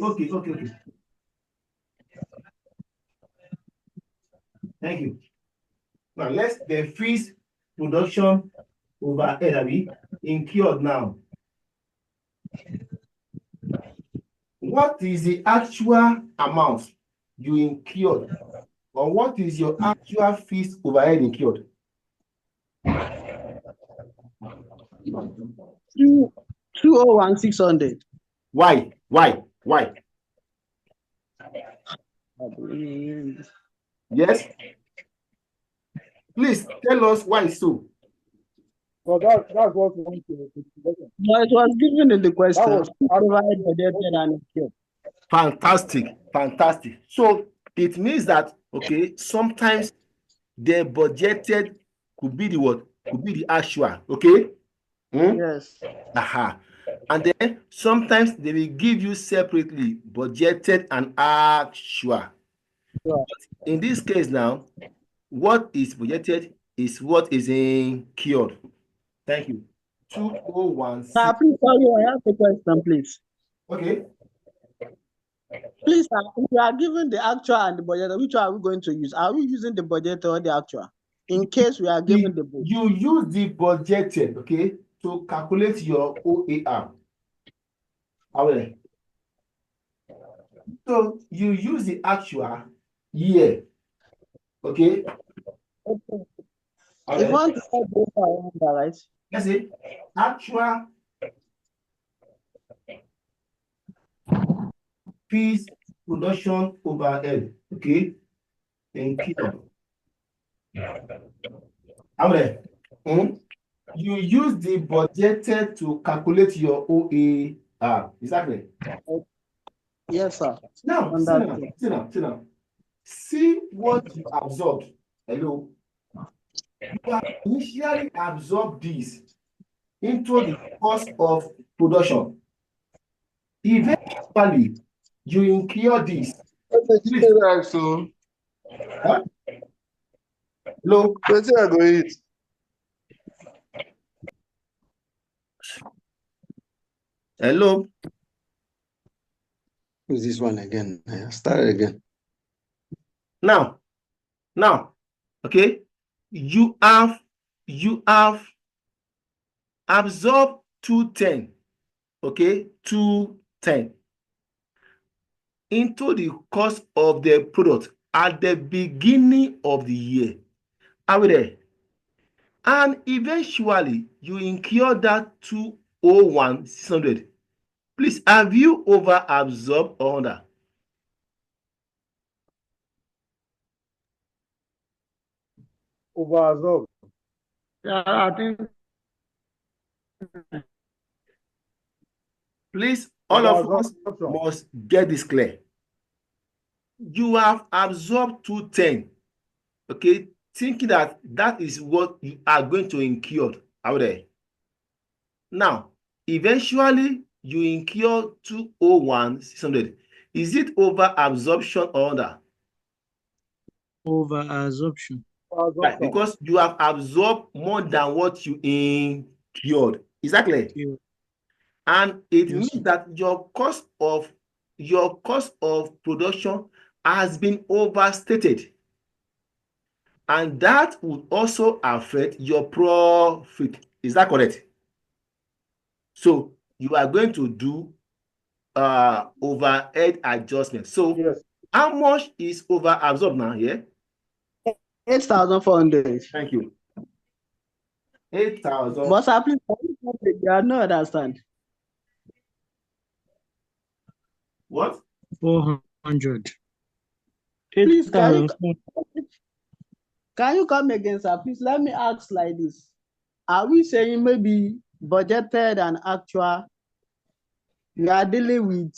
Thank you. Now let's the fees production overhead Abi incurred now. What is the actual amount you incurred, or what is your actual fees overhead incurred? 201,600. Why? Yes. Please tell us why so. So that's what we want to. No, it was given in the question. That was Fantastic. So it means that sometimes the budgeted could be the what? Could be the actual. Okay. Yes. And then sometimes they will give you separately budgeted and actual. Sure. In this case now, what is budgeted is what is incurred. Thank you. 201. Please, sorry, I have a question, please. Okay. Please, sir, if we are given the actual and the budget, which one are we going to use? Are we using the budget or the actual? In case we are given the book. You use the budgeted, okay, to calculate your OAR. So you use the actual year, okay? If you want to start data, right? Let's say actual fees production overhead, okay? Thank you. You use the budgeted to calculate your OAR. Is that right? Yes, sir. Now, see what you absorbed. Hello. You have initially absorbed this into the cost of production. Eventually, you incur this. Please. Huh? Hello? Wetin I go eat? Hello? Who's this one again? Start again. Now, okay, you have absorbed 210, okay, 210 into the cost of the product at the beginning of the year. Are we there? And eventually, you incur that 201,600. Please, have you over absorbed or under? Over-absorbed. Yeah, I think Please, all of us Over-absorption. must get this clear. You have absorbed 210, okay, thinking that that is what you are going to incur out there. Now, eventually, you incur 201,600. Is it over absorption or under? Over absorption. Right, Over-absorption. because you have absorbed more than what you incurred. Is that clear? Yeah. And it Yes, means sir. that your cost of production has been overstated. And that would also affect your profit. Is that correct? So you are going to do overhead adjustment. So Yes. how much is over absorbed now? Yeah. 8,400. Thank you. 8,000. But sir, please, I don't understand. What? 400. Please, can you 8,000. come again, sir? Please let me ask like this. Are we saying maybe budgeted and actual? We are dealing with,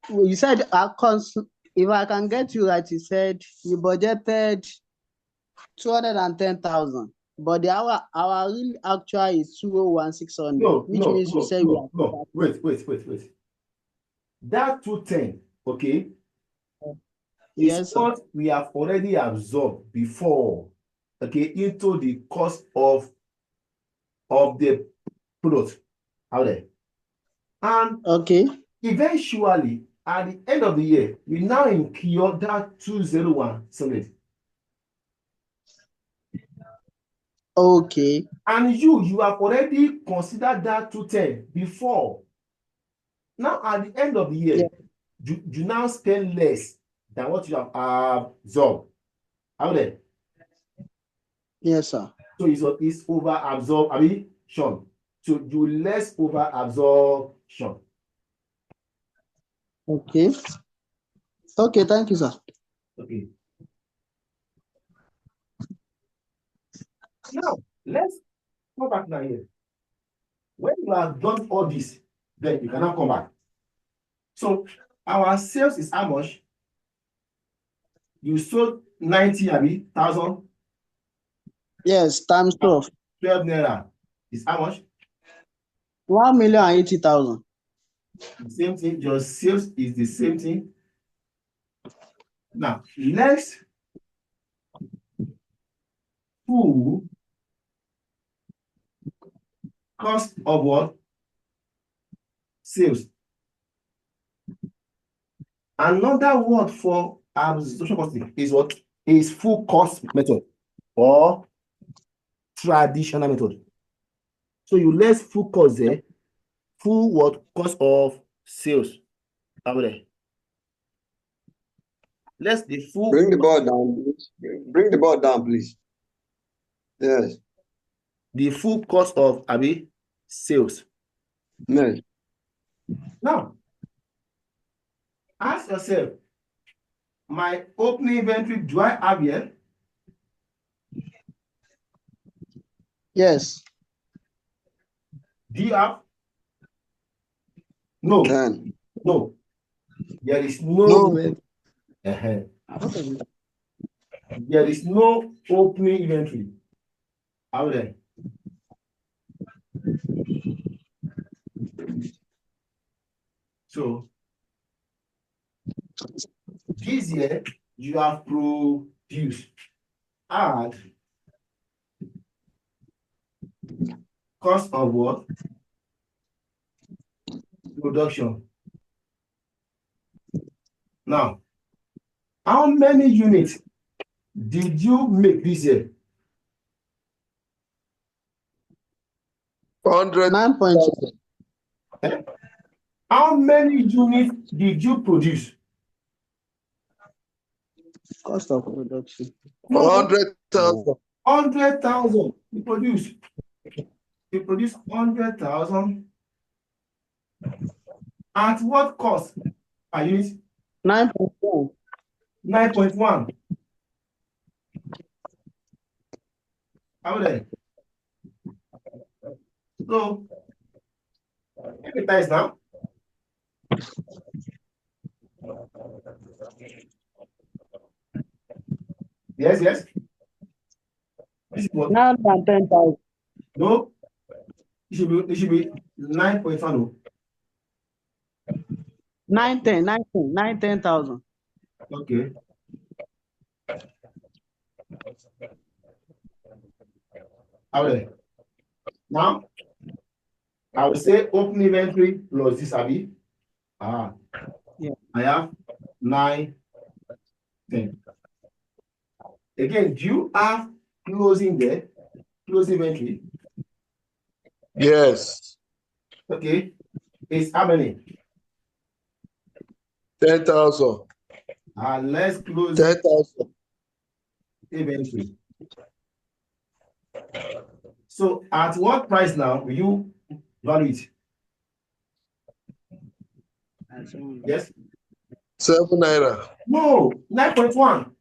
you said accounts. If I can get you right, you said we budgeted 210,000, but our real actual is 201,600, No, which means you say we are. no. Wait. That 210, okay, is Yes, sir. what we have already absorbed before, okay, into the cost of the product out there. And Okay. eventually, at the end of the year, we now incur that 201,600. Okay. And you have already considered that 210 before. Now, at the end of the year, you now spend less than what you have absorbed out there. Yes, sir. So it's over absorption. So you less over absorption. Okay. Okay, thank you, sir. Okay. Now, let's go back now here. When you have done all this, then you can now come back. So our sales is how much? You sold 90,000. Yes, times 12. 12 naira is how much? 1,080,000. The same thing. Your sales is the same thing. Now, let's full cost of what? Sales. Another word for absorption costing is what? Is full cost method or traditional method. So you less full cost there, full what? Cost of sales. Over there. Let's the full. Bring the board down, please. Bring the board down, please. Yes. The full cost of sales. Yes. Now, ask yourself, my opening inventory, do I have here? Yes. Do you have? No. Can. No. There is no. There is no opening inventory. Out there. So this year you have produced at cost of what? Production. Now, how many units did you make this year? 100,000. How many units did you produce? Cost of production. 100,000. 100,000. You produce. You produce 100,000. At what cost per unit? 9.1. 9.1. How there? So, every time now. Yes, yes. This is what? 910,000. No. It should be 9.1. 910,000. Okay. How there? Now, I will say open inventory plus this, Abi. Yeah. I have 9, 10. Again, do you have closing there? Closing inventory? Yes. Okay. It's how many? 10,000. Let's close 10,000. inventory. So at what price now will you value it? Yes? 7 naira. No, 9.1.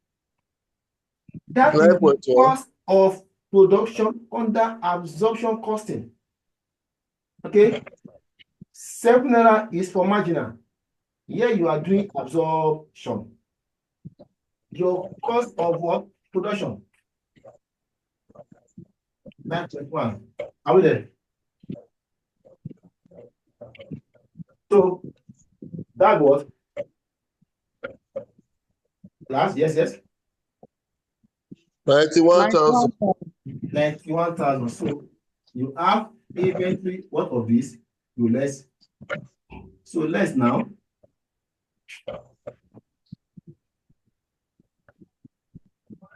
That is the 9.1. cost of production under absorption costing. Okay? 7 naira is for marginal. Here you are doing absorption. Your cost of what? Production. 9.1. Are we there? So that was last, yes. 91,000. 91,000. So you have inventory. What of this? You less. So less now.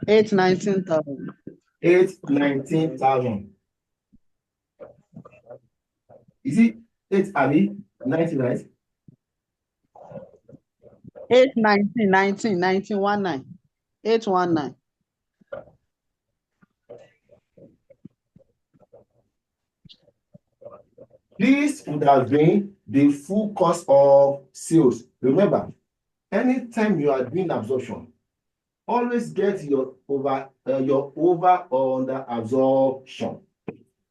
819,000. 819,000. Is it 8 Abi? 90, right? 819, 819. This would have been the full cost of sales. Remember, anytime you are doing absorption, always get your over or under absorption.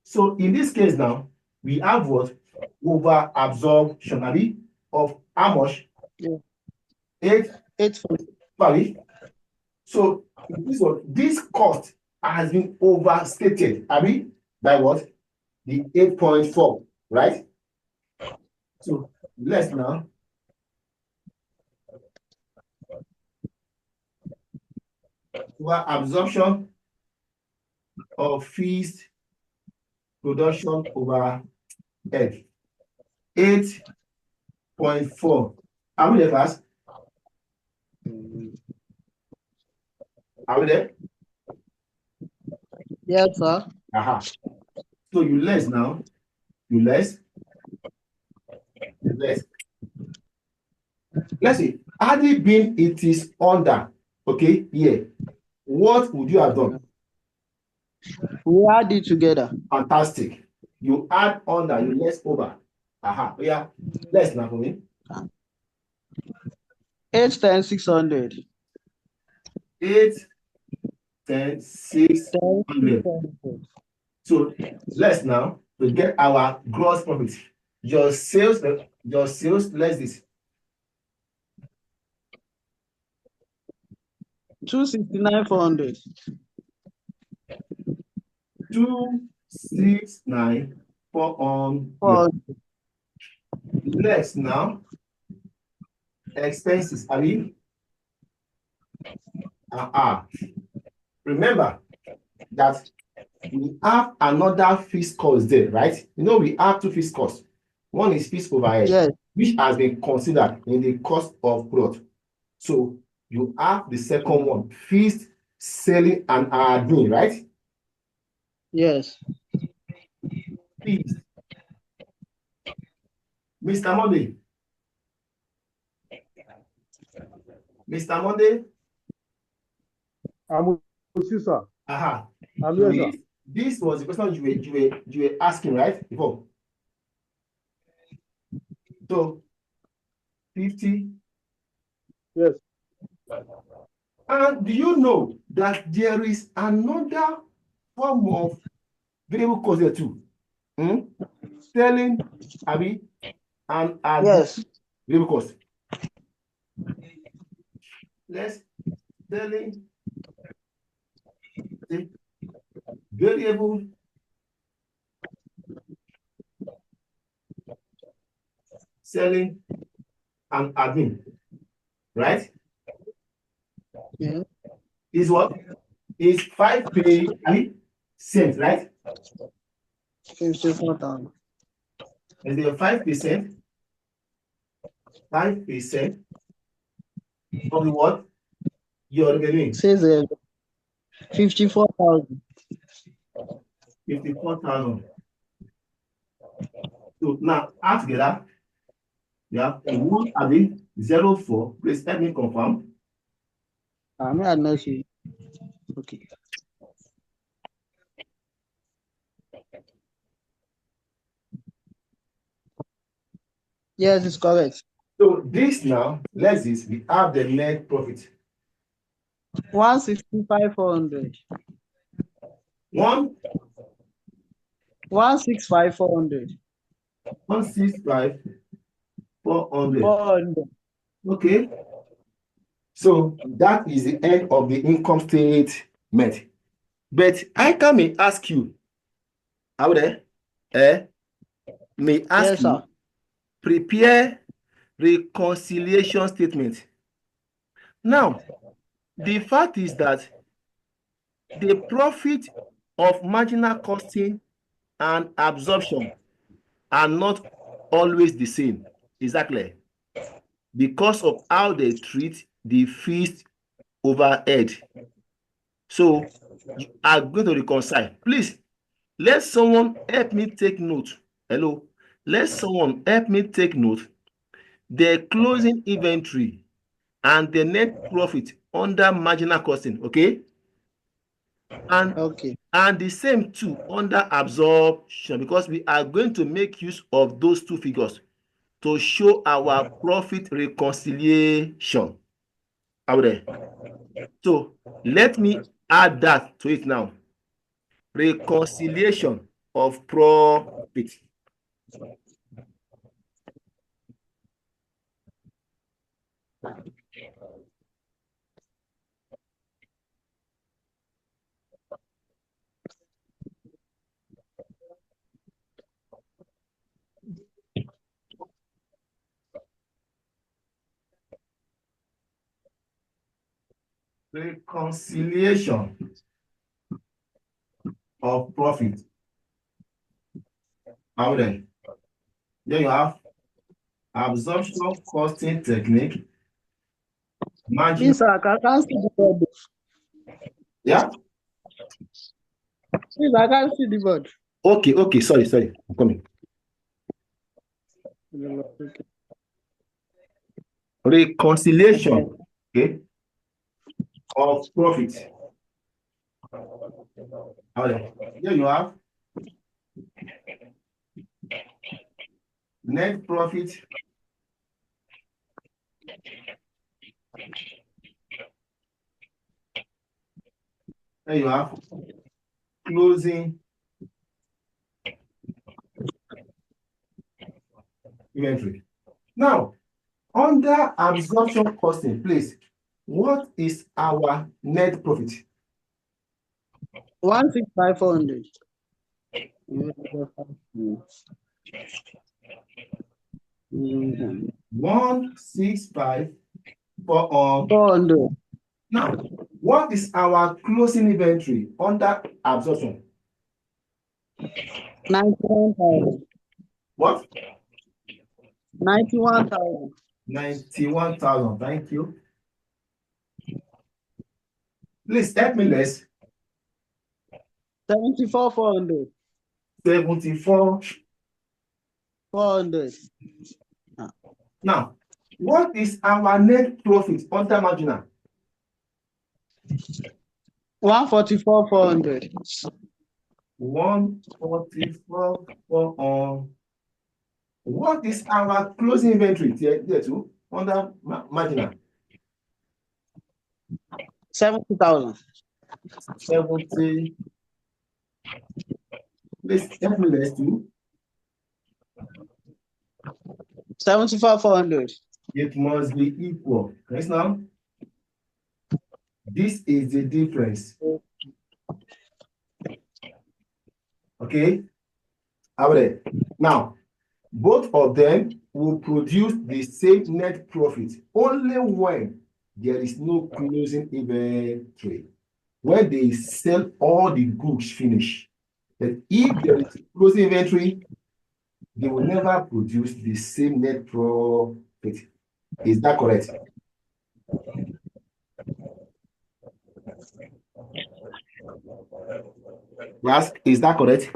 So in this case now, we have what? Over absorption, Abi, of how much? Yeah. 8. Sorry. So this cost has been overstated, Abi, by what? The 8.4, right? So let's now over absorption of fixed production over head. 8.4. Are we there, class? Are we there? Yes, sir. So you less now. You less. Let's see. Had it been it is under, okay, here, what would you have done? We add it together. Fantastic. You add under, you less over. Yeah. Less now for me. 8 times 600. 8, 10, 600. So let's now to get our gross profit. Your sales less this. 269,400. 269,400. Less now expenses. I mean, remember that we have another fixed cost there, right? You know, we have two fixed costs. One is fixed overhead, Yes. which has been considered in the cost of product. So you have the second one, fixed selling and admin, right? Yes. Fixed. Mr. Monday. Mr. Monday. I'm with you, sir. Aha. I'm So here, sir. this was the question you were asking, right? Before. So 50. Yes. And do you know that there is another form of variable cost there too? Selling, Abby, and admin Yes. variable cost. Let's selling variable selling and admin, right? Yeah. Is what? Is 5%, right? 54,000. Is there 5%? 5% of the what? Your revenue. Says 54,000. 54,000. So now add together. Yeah, 1 Abby 04. Please help me confirm. I'm not sure. Okay. Yes, it's correct. So this now, let's this, we have the net profit. 165,400. 165,400. 165,400. 400. Okay. So that is the end of the income statement. But I can may ask you, out there, may ask Yes, you, sir. prepare reconciliation statement. Now, the fact is that the profit of marginal costing and absorption are not always the same. Exactly. Because of how they treat the fixed overhead. So you are going to reconcile. Please, let someone help me take note. Hello. Let someone help me take note. The closing inventory and the net profit under marginal costing, okay? And Okay. and the same too under absorption, because we are going to make use of those two figures to show our profit reconciliation. Out there. So let me add that to it now. Reconciliation of profit. Reconciliation of profit. Out there. Then you have absorption costing technique. Marginal. Please, sir, I can't see the board. Yeah. Please, I can't see the board. Okay. Sorry. I'm coming. Okay. Reconciliation, okay, of profit. Here you have net profit Here you have closing inventory. Now, under absorption costing, please, what is our net profit? 165,400. Mm, 165 for 400. Now, what is our closing inventory under absorption? 91,000. What? 91,000. 91,000. Thank you. Please help me, Les. 74,400. 74. 400. Now, what is our net profit under marginal? 144,400. 144 for what is our closing inventory there too under marginal? 70,000. 70. Please help me, Les, too. 75,400. It must be equal. Right now, this is the difference. Okay. Now, both of them will produce the same net profit only when there is no closing inventory. When they sell all the goods finished. But if there is closing inventory, they will never produce the same net profit. Is that correct? Yes, is that correct?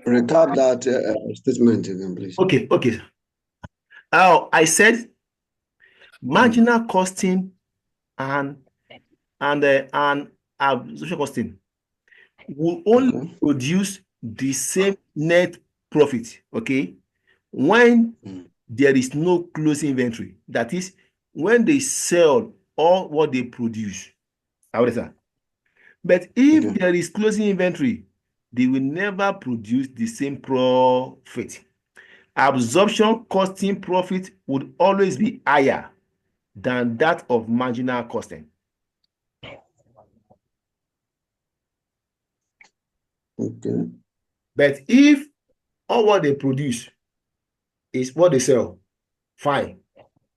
Recap that statement again, please. Okay. Oh, I said marginal costing and absorption costing will only produce the same net profit, okay, when there is no closing inventory. That is, when they sell all what they produce. But if there is closing inventory, they will never produce the same profit. Absorption costing profit would always be higher than that of marginal costing. Okay. But if all what they produce is what they sell, fine.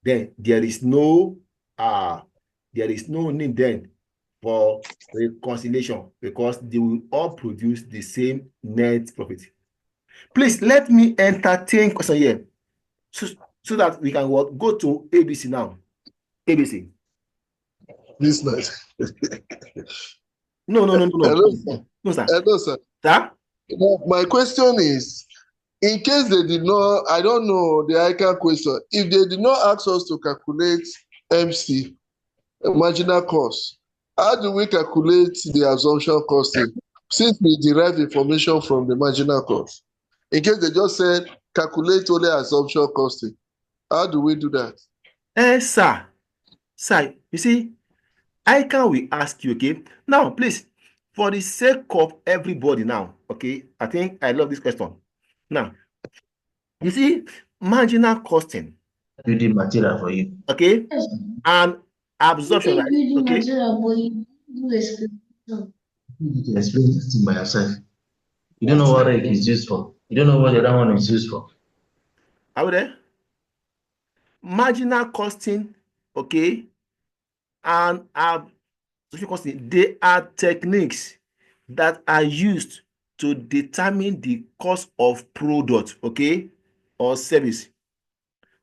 Then there is no need then for reconciliation because they will all produce the same net profit. Please let me entertain question here so that we can go to ABC now. ABC. This night. No. Hello, sir. Hello, sir. Sir? My question is, in case they did not, I don't know the ICANN question, if they did not ask us to calculate MC, marginal cost, how do we calculate the assumption costing since we derive information from the marginal cost? In case they just said calculate only assumption costing, how do we do that? Sir, you see, ICANN will ask you, okay? Now, please, for the sake of everybody now, okay? I think I love this question. Now, you see, marginal costing. Building material for you. Okay? And absorption, right? Okay? Explain this thing by yourself. You don't know what rake is used for. You don't know what the other one is used for. Are we there? Marginal costing, okay, and absorption costing, they are techniques that are used to determine the cost of product, okay, or service,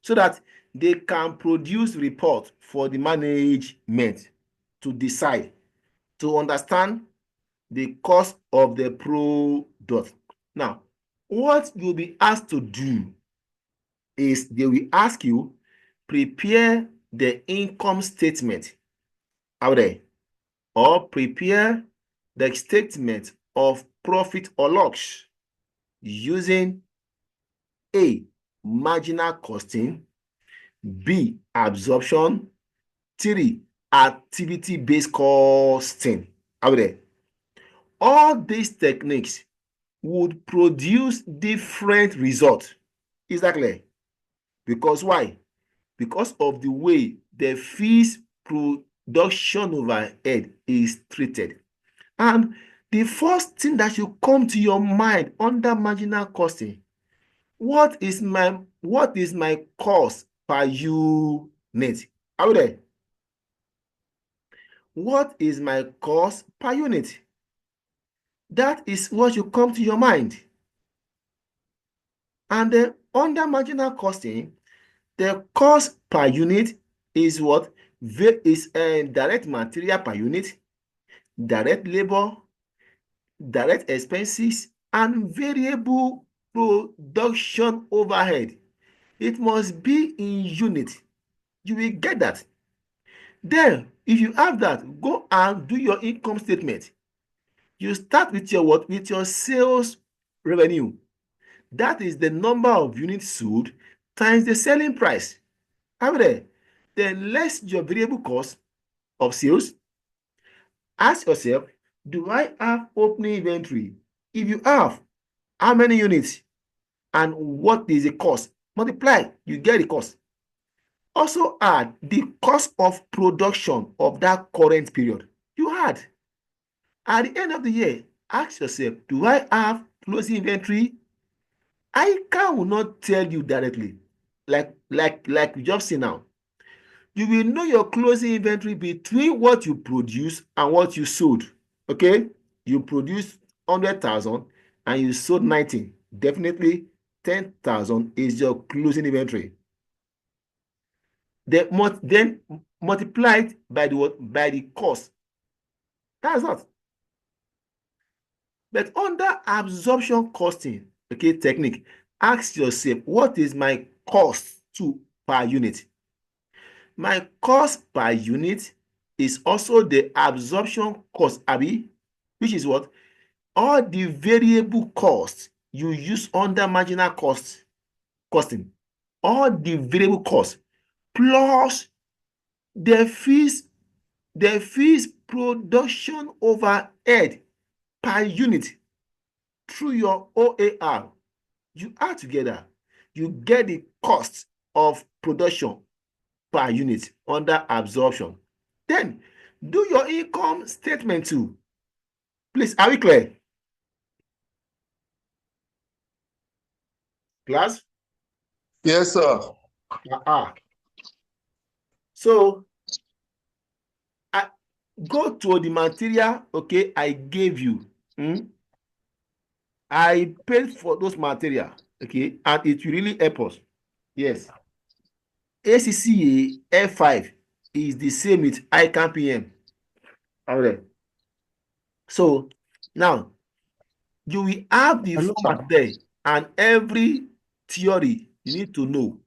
so that they can produce report for the management to decide, to understand the cost of the product. Now, what you'll be asked to do is they will ask you, prepare the income statement out there, or prepare the statement of profit or loss using A, marginal costing, B, absorption, 3, activity-based costing out there. All these techniques would produce different results. Is that clear? Because why? Because of the way the fees production overhead is treated. And the first thing that should come to your mind under marginal costing, what is my cost per unit? Are we there? What is my cost per unit? That is what should come to your mind. And then under marginal costing, the cost per unit is what? Is direct material per unit, direct labor, direct expenses, and variable production overhead. It must be in unit. You will get that. Then, if you have that, go and do your income statement. You start with your what? With your sales revenue. That is the number of units sold times the selling price. Have there. Then less your variable cost of sales. Ask yourself, do I have opening inventory? If you have, how many units? And what is the cost? Multiply, you get the cost. Also add the cost of production of that current period. You had. At the end of the year, ask yourself, do I have closing inventory? ICA will not tell you directly, like we just see now. You will know your closing inventory between what you produce and what you sold. Okay, you produced 100,000 and you sold 90. Definitely 10,000 is your closing inventory. Then multiplied by the what? By the cost. That's not. But under absorption costing, okay, technique, ask yourself, what is my cost per unit? My cost per unit is also the absorption cost, Abi, which is what? All the variable costs you use under marginal costing, all the variable costs, plus the fees production overhead per unit through your OAR. You add together, you get the cost of production per unit under absorption. Then do your income statement too. Please, are we clear? Class? Yes, sir. So I go to the material, okay, I gave you. I paid for those material, okay, and it will really help us. Yes. ACCA F5 is the same with ICANN PM. All right. So now you will have the format there, and every theory you need to know.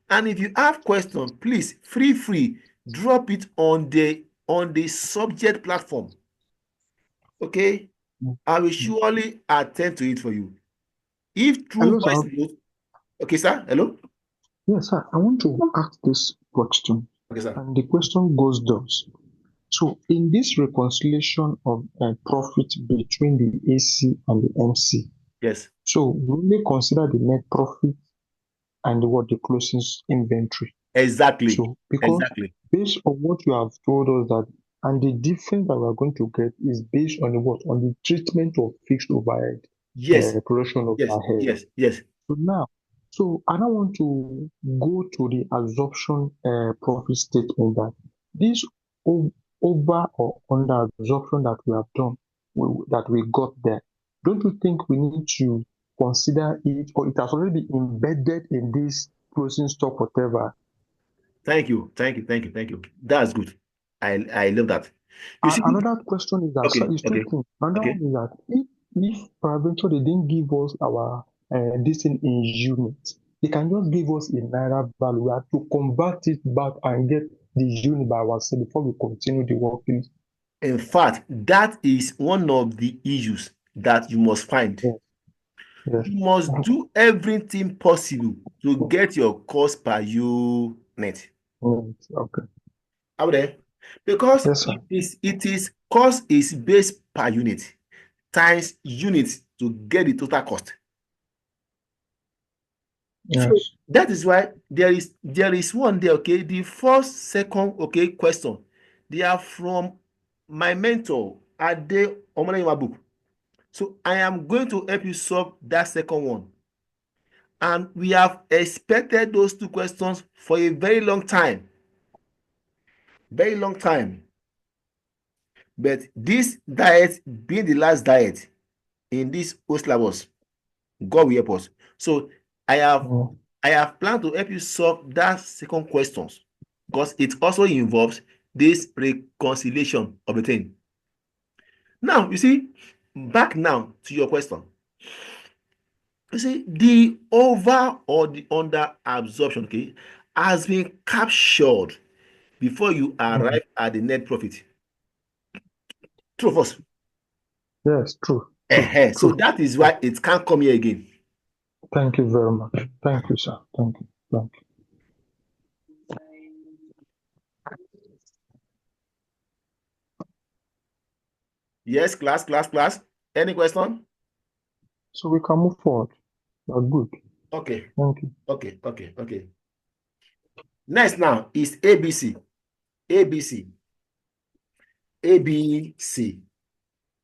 And if you have questions, please free drop it on the subject platform. Okay, I will surely attend to it for you. If through voice note, okay, sir. Hello. Yes, sir. I want to ask this question. Okay, sir. And the question goes thus. So, in this reconciliation of profit between the AC and the MC, yes. So, we only consider the net profit and the closing inventory. Exactly. So, because based on what you have told us that, and the difference that we are going to get is based on on the treatment of fixed overhead. Yes. Production overhead. Yes. So now, I don't want to go to the absorption profit statement that this over or under absorption that we have done, that we got there. Don't you think we need to consider it, or it has already been embedded in this closing stock, whatever? Thank you. That's good. I love that. Another question is that Another one is that if peradventure they didn't give us our this thing in units, they can just give us a naira value. We have to convert it back and get the unit by ourselves before we continue the work, please. In fact, that is one of the issues that you must find. Yes. You must do everything possible to get your cost per unit. Okay. Out there, because it is cost is based per unit times units to get the total cost. So Yes. that is why there is one there, okay? The first, second, okay, question. They are from my mentor, Ade Omolayiwa book. So I am going to help you solve that second one. And we have expected those two questions for a very long time. Very long time. But this diet being the last diet in this whole syllabus, God will help us. So I have planned to help you solve that second question because it also involves this reconciliation of the thing. Now, you see, back now to your question. You see, the over or the under absorption, okay, has been captured before you arrive at the net profit. True or false? Yes, true. So that is why it can't come here again. Thank you very much. Thank you, sir. Thank you. Thank you. Yes, class. Any question? So we can move forward. That's good. Okay. Thank you. Okay. Next now is ABC.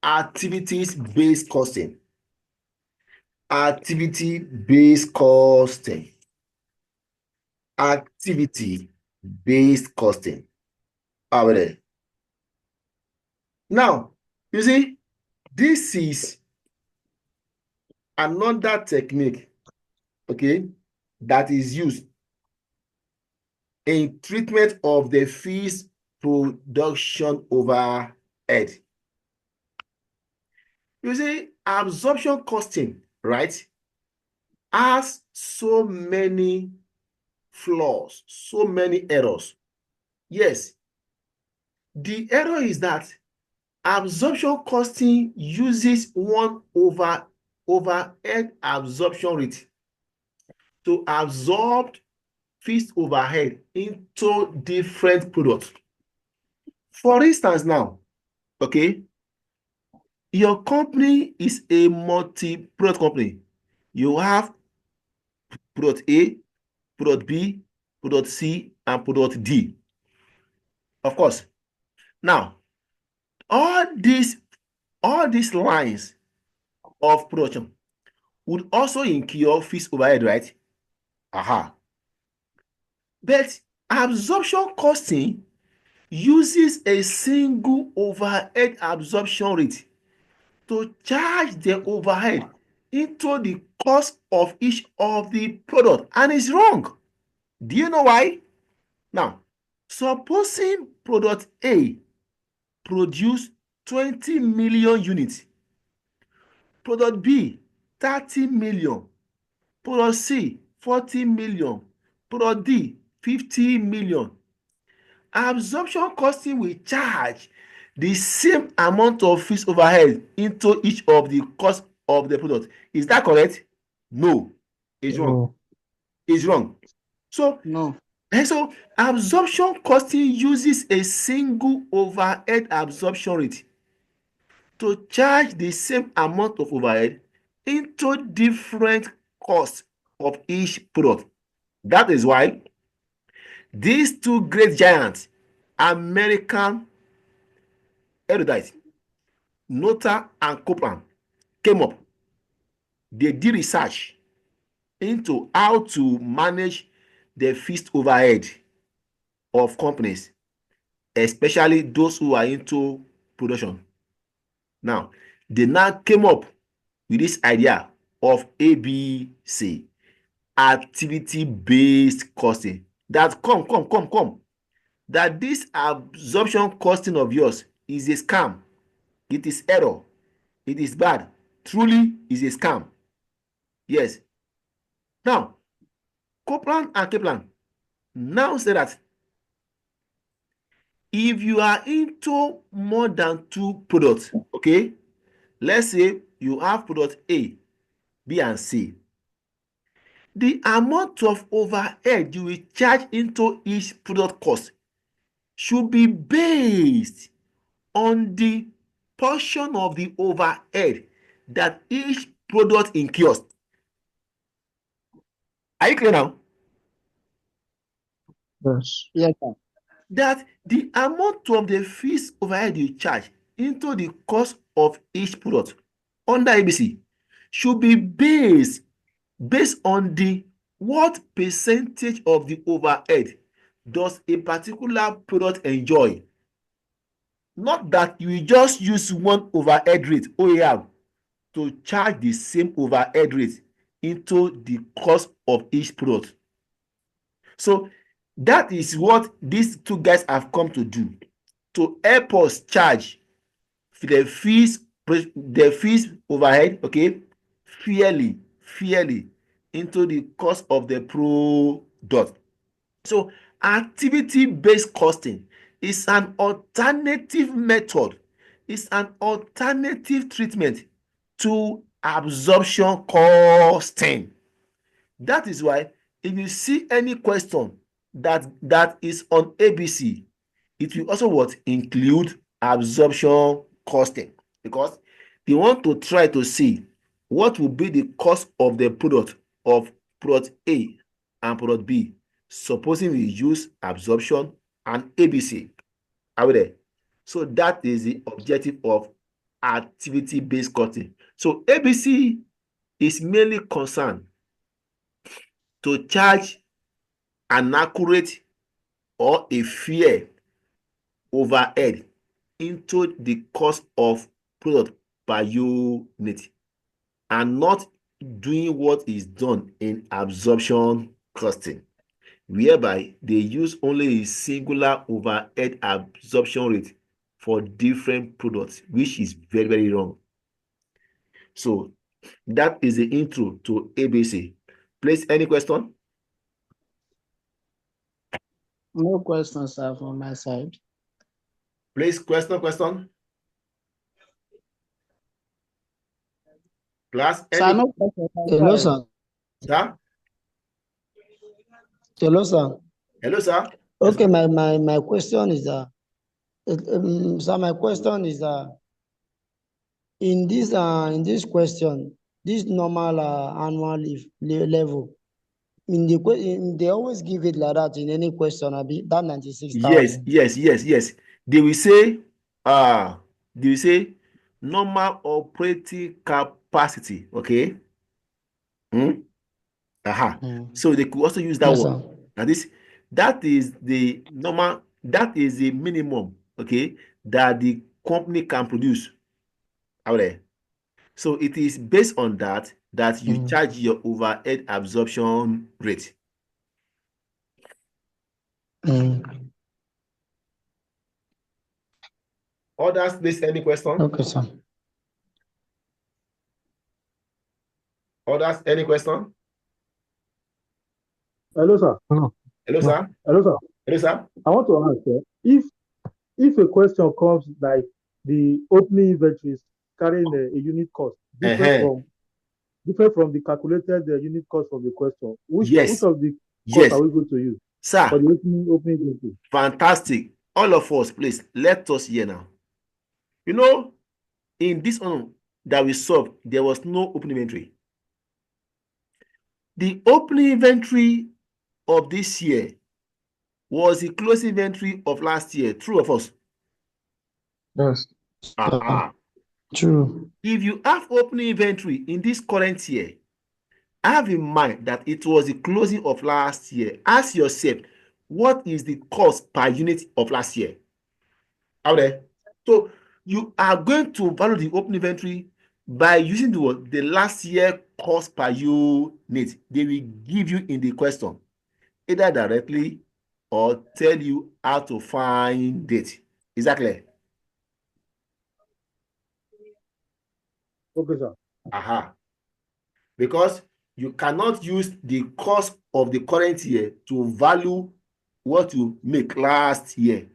Activities-based costing. Activity-based costing. Activity-based costing. Over there. Now, you see, this is another technique, okay, that is used in treatment of the fees production overhead. You see, absorption costing, right, has so many flaws, so many errors. Yes, the error is that absorption costing uses one overhead absorption rate to absorb fixed overhead into different products. For instance now, okay, your company is a multi-product company. You have product A, product B, product C, and product D. Of course. Now, all these lines of production would also incur fixed overhead, right? But absorption costing uses a single overhead absorption rate to charge the overhead into the cost of each of the product, and it's wrong. Do you know why? Now, supposing product A produce 20 million units, product B 30 million, product C 40 million, product D 50 million. Absorption costing will charge the same amount of fixed overhead into each of the cost of the product. Is that correct? No, it's wrong. It's wrong. So No. So absorption costing uses a single overhead absorption rate to charge the same amount of overhead into different costs of each product. That is why these two great giants, American erudite, Noether and Copeland, came up. They did research into how to manage the fixed overhead of companies, especially those who are into production. Now, they now came up with this idea of ABC, activity-based costing. That come. That this absorption costing of yours is a scam. It is error. It is bad. Truly is a scam. Yes. Now, Copeland and Kaplan now say that if you are into more than two products, okay, let's say you have product A, B, and C. The amount of overhead you will charge into each product cost should be based on the portion of the overhead that each product incurs. Are you clear now? Yes. Yes, sir. That the amount of the fees overhead you charge into the cost of each product under ABC should be based on the what percentage of the overhead does a particular product enjoy. Not that you just use one overhead rate OAR to charge the same overhead rate into the cost of each product. So that is what these two guys have come to do, to help us charge the fees overhead, okay, fairly into the cost of the product. So activity-based costing is an alternative method, is an alternative treatment to absorption costing. That is why if you see any question that is on ABC, it will also what include absorption costing, because they want to try to see what will be the cost of the product of product A and product B, supposing we use absorption and ABC. Are we there? So that is the objective of activity-based costing. So ABC is mainly concerned to charge an accurate or a fair overhead into the cost of product per unit, and not doing what is done in absorption costing, whereby they use only a singular overhead absorption rate for different products, which is very wrong. So that is the intro to ABC. Please, any question? No questions, sir, from my side. Please, question. Class, Sir, any? no questions. Hello, sir. Sir? Hello, sir. Hello, sir. Okay, my question is sir, my question is in this question, this normal annual leave level, they always give it like that in any question, that 96,000. Yes. They will say, normal operating capacity. Okay. So they could also use that Yes, one. sir. That is the normal. That is the minimum. Okay, that the company can produce. Out there. So it is based on that you charge your overhead absorption rate. Others, please, any question? Okay, sir. Others, any question? Hello, sir. Hello, sir. Hello, sir. Hello, sir. I want to ask, if a question comes like the opening inventory is carrying a unit cost different from the calculated unit cost of the question, which of the costs are we going to use, sir, for the opening inventory? Fantastic. All of us, please, let us hear now. You know, in this one that we solved, there was no opening inventory. The opening inventory of this year was the closing inventory of last year. True or false? Yes. True. If you have opening inventory in this current year, have in mind that it was the closing of last year. Ask yourself, what is the cost per unit of last year? Out there. So you are going to value the opening inventory by using the last year cost per unit. They will give you in the question, either directly or tell you how to find it. Is that clear? Okay, sir. Because you cannot use the cost of the current year to value what you make last year,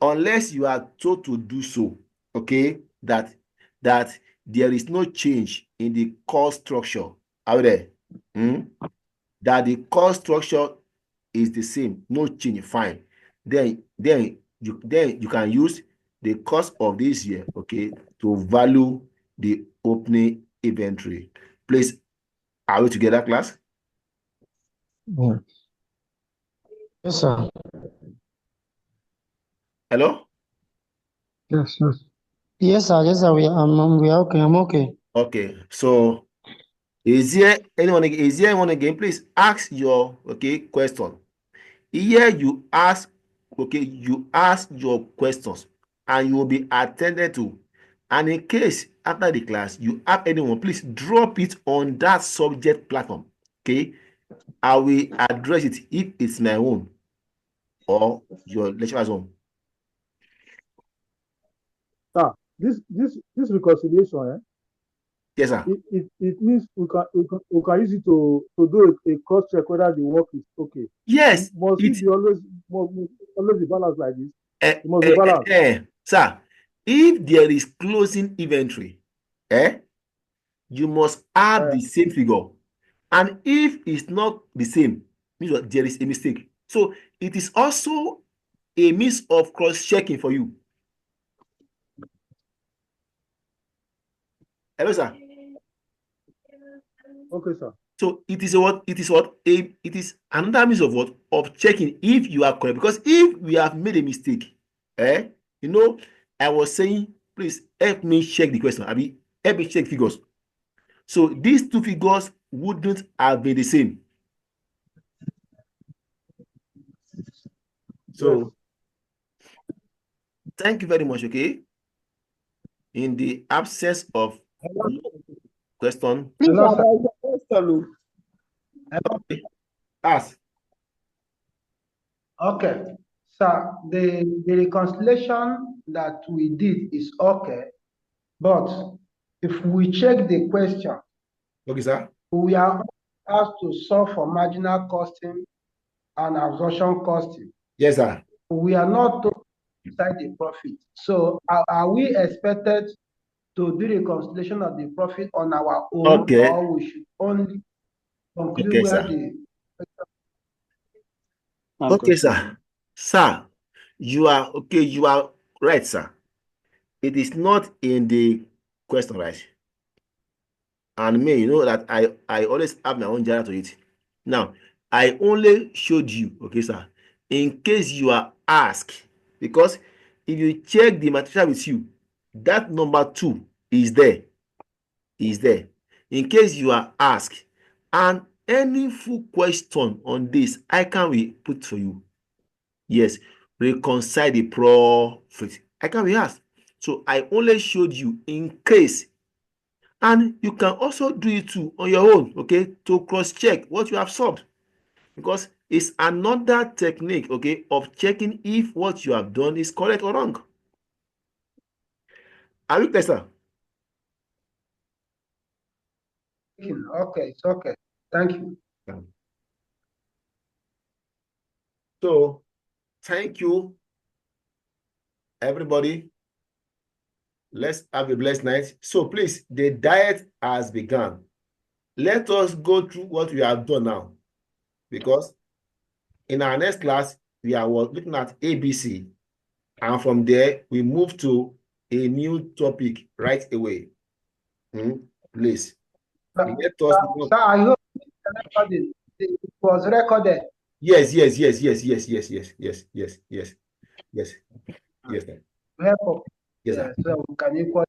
unless you are told to do so. Okay, that there is no change in the cost structure out there. That the cost structure is the same, no change, fine. Then you can use the cost of this year, okay, to value the opening inventory. Please, are we together, class? Yeah. Yes, sir. Hello? Yes, yes. Yes, sir. Yes, sir. We are okay. I'm okay. Okay. So is there anyone again? Please ask your question. Here you ask your questions and you will be attended to. And in case after the class you have anyone, please drop it on that subject platform. Okay, I will address it if it's my own or your lecturer's own. Sir, this reconciliation, Yes, sir. it means we can use it to do a cross check whether the work is okay. Yes, Must it be always be balanced like this? It must be balanced. sir. If there is closing inventory, you must have the same figure. And if it's not the same, means that there is a mistake. So it is also a means of cross-checking for you. Hello, sir. Okay, sir. So it is another means of what? Of checking if you are correct. Because if we have made a mistake, I was saying, please help me check the question. Help me check figures. So these two figures wouldn't have been the same. So thank you very much. Okay. In the absence of question, Please, there is a question. okay. Ask. Okay. Sir, the reconciliation that we did is okay, but if we check the question, Okay, sir. we are asked to solve for marginal costing and absorption costing. Yes, sir. We are not to decide the profit. So are we expected to do reconciliation of the profit on our own, Okay. or we should only conclude Okay, where sir. the Okay, sir. Sir, you are okay. You are right, sir. It is not in the question, right? And me, you know that I always have my own journal to it. Now, I only showed you, okay, sir, in case you are asked, because if you check the material with you, that number 2 is there. In case you are asked, and any full question on this, I can put for you. Yes, reconcile the profit. I can be asked. So I only showed you in case. And you can also do it too on your own, okay, to cross-check what you have solved. Because it's another technique, okay, of checking if what you have done is correct or wrong. Are you clear, sir? Okay, it's okay. Thank you. So, thank you, everybody. Let's have a blessed night. So, please, the diet has begun. Let us go through what we have done now. Because in our next class, we are looking at ABC. And from there, we move to a new topic right away. Please. Let us Sir, I hope it was recorded. Yes. Yes. Help. Yes, sir. So we can equally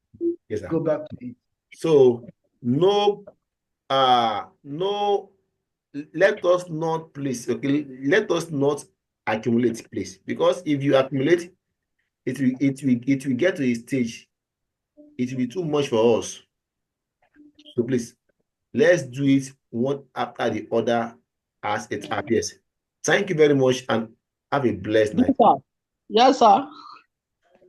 go back to it. So no, let us not, please, okay, let us not accumulate, please, because if you accumulate, it will get to a stage, it will be too much for us. So please, let's do it one after the other as it appears. Thank you very much and have a blessed night. Yes, sir.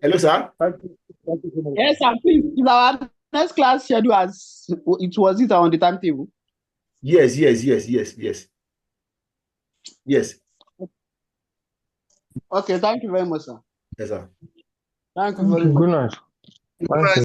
Hello, sir. Thank you so much. Yes, sir. Please, is our next class schedule as it was on the timetable? Yes. Okay, thank you very much, sir. Yes, sir. Thank you very much. Good night. Thank you.